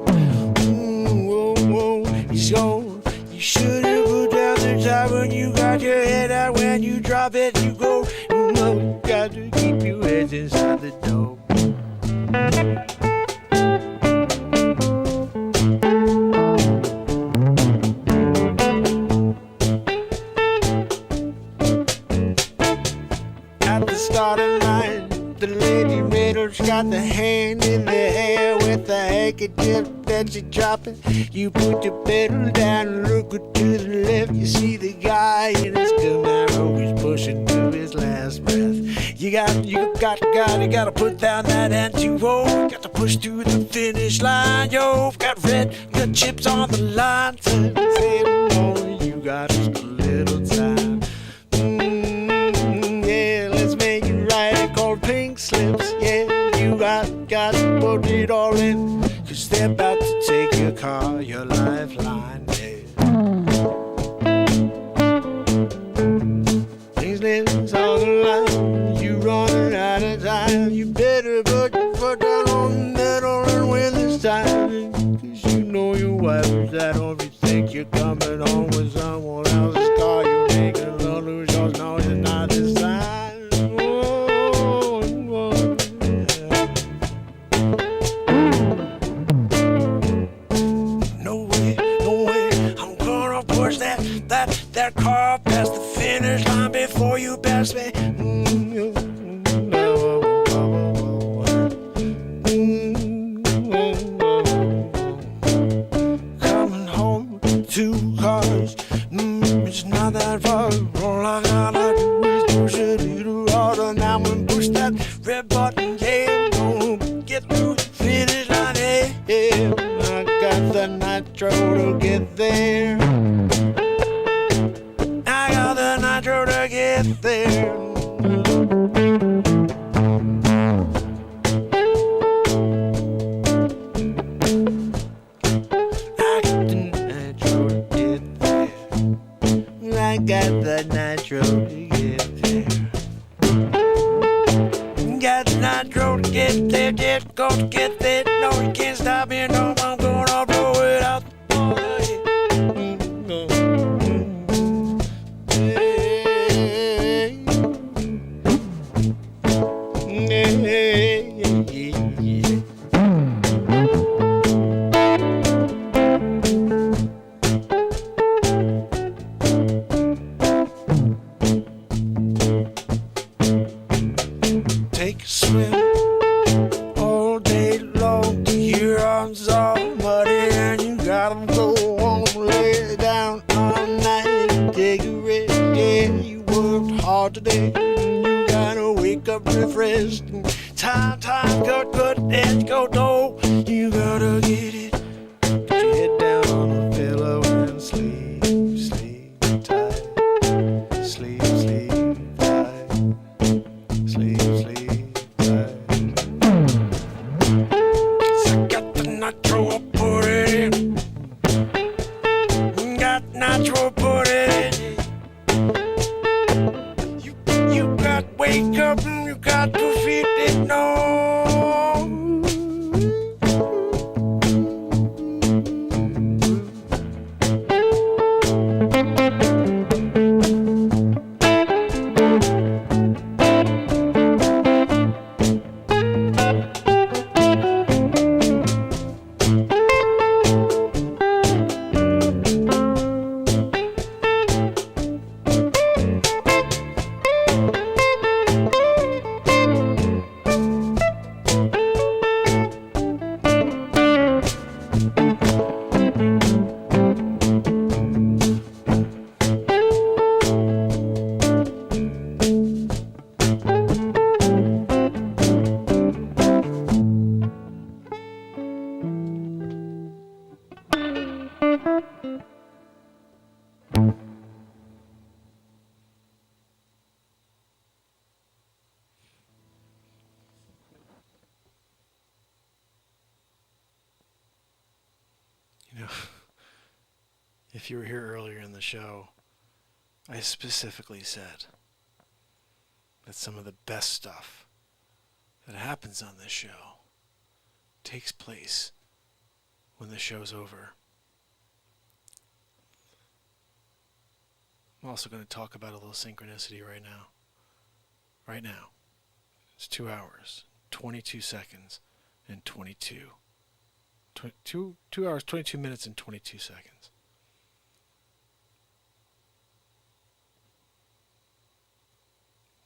Ooh, whoa, he's gone. You should've put down the top when you got your head out. When you drop it, you go. You know you got to keep your head inside the door. At the starting line, the lady riddle's got the hand in the air with the handkerchief that you drop it. You put your pedal down and look to the left. You see the guy in his Camaro, he's pushing to his last breath. You gotta put down that anti-roll. Got to push through the finish line. Yo, got chips on the line. Say no, you got just a little time. Yeah, let's make it right. Called pink load it all in, 'cause they're about to take your car, your lifeline, yeah. Things lives on the line, you running out of time. You better put your foot down on the metal and win this time, 'cause you know your wife is at home. You think you're coming home with someone else's car, you're making no lose yours. No, you're not this time. Oh, yeah. No way, I'm gonna push that car past the finish line before you pass me. Coming home, 2 cars, it's not that far. All I gotta do is push it a little harder. Now and push that red button, yeah, gonna get through the finish line, yeah. I got the nitro to get there. I got the nitro to get there. I got the nitro to get there. Got the nitro to get there, just go to get there. No, you can't stop me, no, I'm gonna blow it out the water. Take a swim all day long till your arms are muddy and you gotta go home, lay down all night, take a rest. Yeah, you worked hard today, you gotta wake up refreshed. Time, good, let's go, though. You gotta get it. Put your head down on the pillow and sleep tight. Sleep tight. Sleep tight. I got the nitro, I'll put it in. Got nitro, put it in. You got wake up and you got to feed it, no. You know, if you were here earlier in the show, I specifically said that some of the best stuff that happens on this show takes place when the show's over. I'm also going to talk about a little synchronicity right now. Right now. It's 2 hours, 22 seconds, and 2 hours, 22 minutes, and 22 seconds.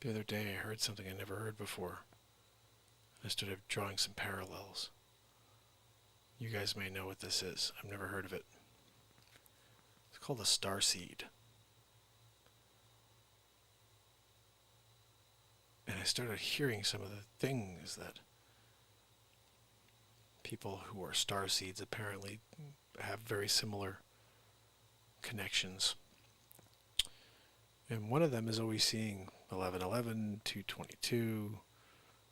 The other day I heard something I never heard before. I started drawing some parallels. You guys may know what this is. I've never heard of it. It's called a starseed. And I started hearing some of the things that people who are starseeds apparently have very similar connections. And one of them is always seeing 1111, 222,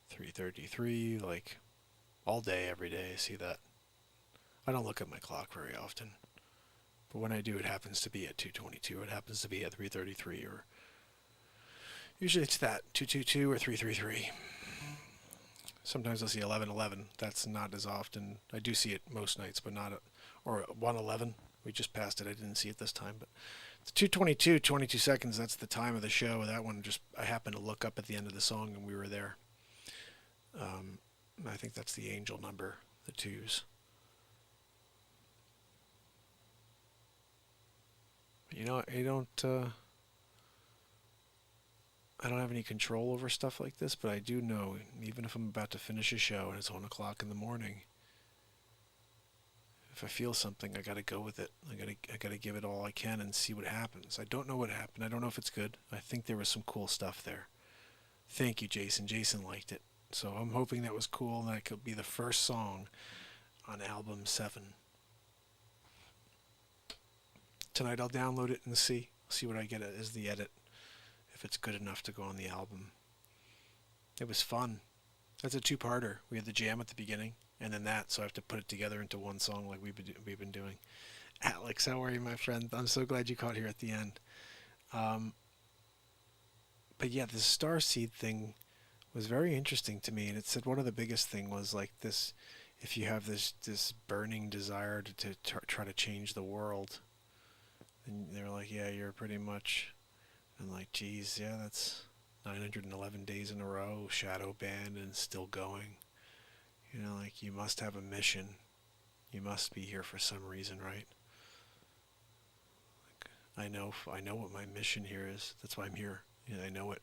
333, like all day, every day. I see that. I don't look at my clock very often, but when I do, it happens to be at 2:22. It happens to be at 3:33, or usually it's that 2:22 or 3:33. Sometimes I'll see 11:11. That's not as often. I do see it most nights, but not or 1:11. We just passed it. I didn't see it this time, but it's 2:22, 22 seconds. That's the time of the show. That one I happened to look up at the end of the song and we were there. I think that's the angel number, the 2s. You know, I don't have any control over stuff like this, but I do know, even if I'm about to finish a show and it's 1 o'clock in the morning, if I feel something, I gotta go with it. I gotta give it all I can and see what happens. I don't know what happened. I don't know if it's good. I think there was some cool stuff there. Thank you, Jason. Jason liked it. So I'm hoping that was cool and that could be the first song on album 7. Tonight I'll download it and see what I get as the edit, if it's good enough to go on the album. It was fun. That's a 2-parter. We had the jam at the beginning and then that, so I have to put it together into one song like we've been doing. Alex, how are you, my friend? I'm so glad you caught here at the end. But yeah, the starseed thing was very interesting to me, and it said one of the biggest thing was like this: if you have this burning desire to try to change the world, and they're like, yeah, you're pretty much, and like, geez, yeah, that's 911 days in a row, shadow banned and still going. You know, like, you must have a mission. You must be here for some reason, right? Like, I know what my mission here is. That's why I'm here. You know, I know it.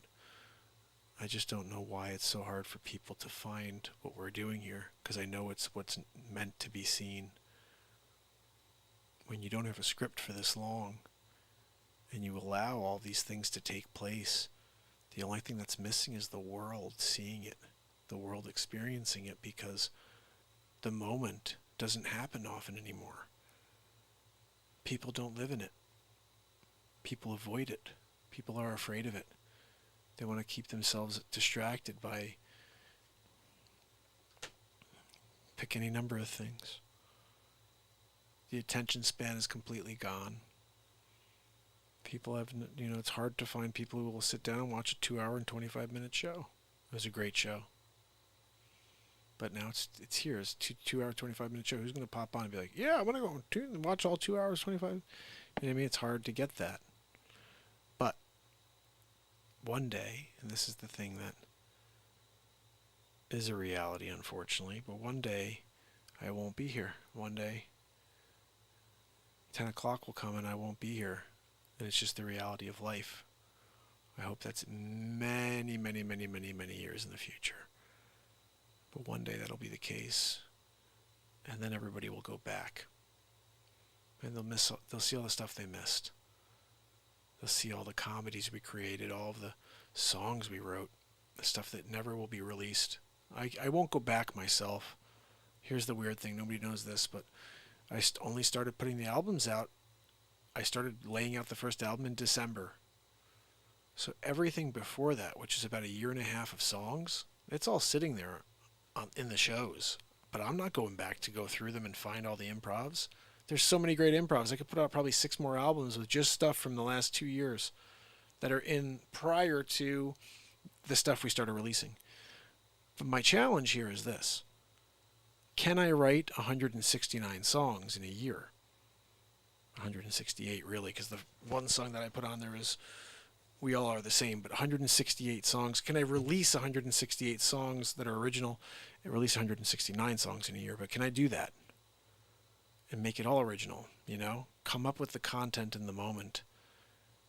I just don't know why it's so hard for people to find what we're doing here, because I know it's what's meant to be seen. When you don't have a script for this long, and you allow all these things to take place, the only thing that's missing is the world seeing it, the world experiencing it, because the moment doesn't happen often anymore. People don't live in it. People avoid it. People are afraid of it. They want to keep themselves distracted by pick any number of things. The attention span is completely gone. People have, you know, it's hard to find people who will sit down and watch a 2-hour and 25-minute show. It was a great show. But now it's here. It's a 2-hour, 25-minute show. Who's going to pop on and be like, yeah, I'm going to go and watch all 2 hours, 25? You know what I mean? It's hard to get that. But one day, and this is the thing that is a reality, unfortunately, but one day I won't be here. One day 10 o'clock will come and I won't be here. And it's just the reality of life. I hope that's many, many, many, many, many years in the future. But one day that'll be the case. And then everybody will go back. And they'll see all the stuff they missed. They'll see all the comedies we created, all of the songs we wrote, the stuff that never will be released. I won't go back myself. Here's the weird thing. Nobody knows this, but I only started putting the albums out. I started laying out the first album in December. So everything before that, which is about a year and a half of songs, it's all sitting there in the shows. But I'm not going back to go through them and find all the improvs. There's so many great improvs. I could put out probably 6 more albums with just stuff from the last 2 years that are in prior to the stuff we started releasing. But my challenge here is this. Can I write 169 songs in a year? 168 really, because the one song that I put on there is We All Are the Same, but 168 songs. Can I release 168 songs that are original and release 169 songs in a year? But can I do that and make it all original, you know? Come up with the content in the moment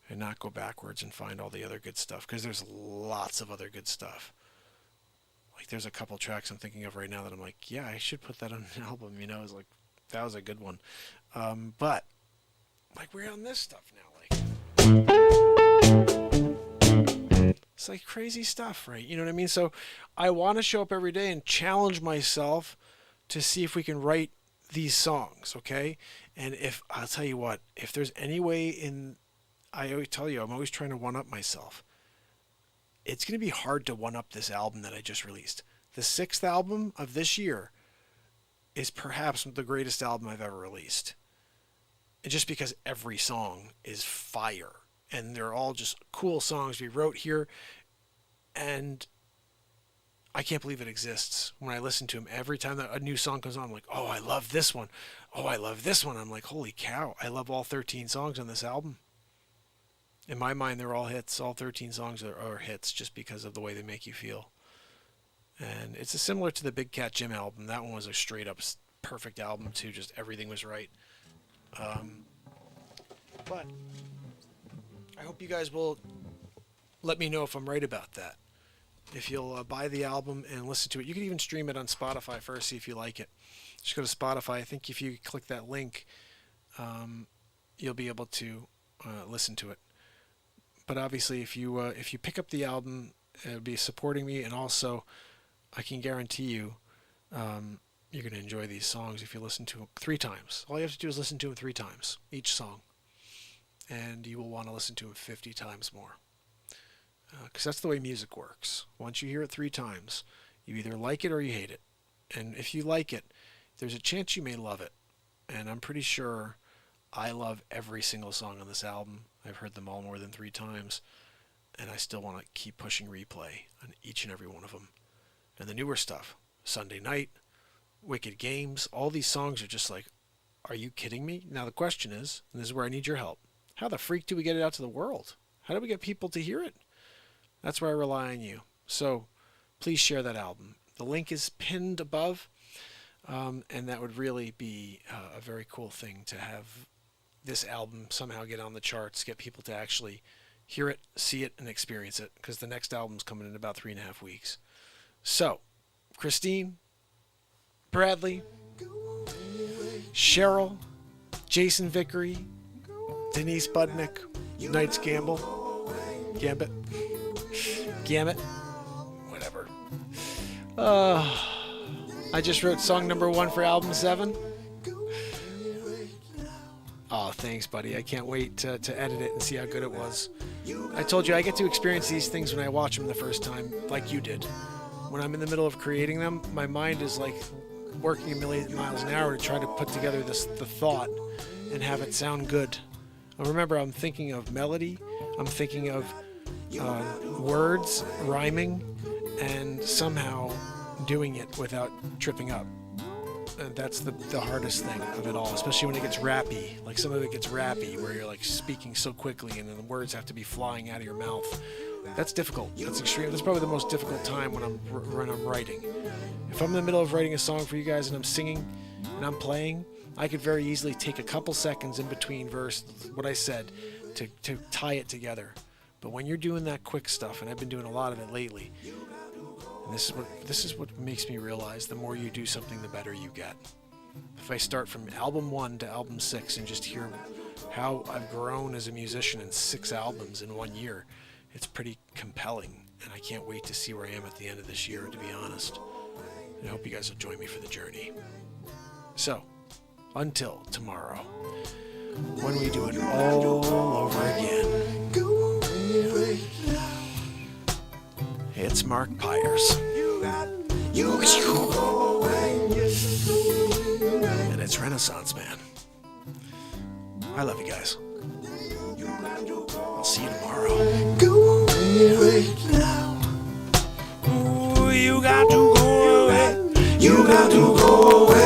and not go backwards and find all the other good stuff, because there's lots of other good stuff. Like, there's a couple tracks I'm thinking of right now that I'm like, yeah, I should put that on an album, you know? It's like, that was a good one. But like, we're on this stuff now, like, it's like crazy stuff, right? You know what I mean? So I want to show up every day and challenge myself to see if we can write these songs, okay? And if, I'll tell you what, if there's any way I always tell you, I'm always trying to one-up myself. It's going to be hard to one-up this album that I just released. The 6th album of this year, is perhaps the greatest album I've ever released. And just because every song is fire. And they're all just cool songs we wrote here. And I can't believe it exists. When I listen to them, every time that a new song comes on, I'm like, oh, I love this one. Oh, I love this one. I'm like, holy cow, I love all 13 songs on this album. In my mind, they're all hits. All 13 songs are hits just because of the way they make you feel. And it's similar to the Big Cat Jim album. That one was a straight up perfect album too. Just everything was right. But I hope you guys will let me know if I'm right about that. If you'll buy the album and listen to it. You can even stream it on Spotify first, see if you like it. Just go to Spotify. I think if you click that link, you'll be able to listen to it. But obviously, if you pick up the album, it'll be supporting me, and also I can guarantee you you're going to enjoy these songs if you listen to them 3 times. All you have to do is listen to them 3 times, each song. And you will want to listen to them 50 times more. Because that's the way music works. Once you hear it 3 times, you either like it or you hate it. And if you like it, there's a chance you may love it. And I'm pretty sure I love every single song on this album. I've heard them all more than 3 times. And I still want to keep pushing replay on each and every one of them. And the newer stuff, Sunday Night, Wicked Games, all these songs are just like, are you kidding me? Now the question is, and this is where I need your help, how the freak do we get it out to the world? How do we get people to hear it? That's where I rely on you. So please share that album. The link is pinned above, and that would really be a very cool thing to have this album somehow get on the charts, get people to actually hear it, see it, and experience it, because the next album's coming in about 3.5 weeks. So, Christine, Bradley, Cheryl, Jason Vickery, Denise Budnick, Knights Gambit, whatever. I just wrote song number 1 for album 7. Oh, thanks, buddy. I can't wait to edit it and see how good it was. I told you I get to experience these things when I watch them the first time, like you did. When I'm in the middle of creating them, my mind is like working a million miles an hour to try to put together the thought and have it sound good. Remember, I'm thinking of melody, I'm thinking of words, rhyming, and somehow doing it without tripping up. And that's the hardest thing of it all, especially when it gets rappy. Like some of it gets rappy, where you're like speaking so quickly and then the words have to be flying out of your mouth. That's difficult. That's extreme. That's probably the most difficult time when I'm writing. If I'm in the middle of writing a song for you guys and I'm singing and I'm playing, I could very easily take a couple seconds in between what I said to tie it together. But when you're doing that quick stuff, and I've been doing a lot of it lately, and this is what makes me realize the more you do something, the better you get. If I start from album 1 to album 6 and just hear how I've grown as a musician in 6 albums in 1 year, it's pretty compelling, and I can't wait to see where I am at the end of this year, to be honest. And I hope you guys will join me for the journey. So, until tomorrow, when we do it all over again, it's Mark Pires. And it's Renaissance Man. I love you guys. I'll see you tomorrow. Ooh, you got to go away. You got to go away.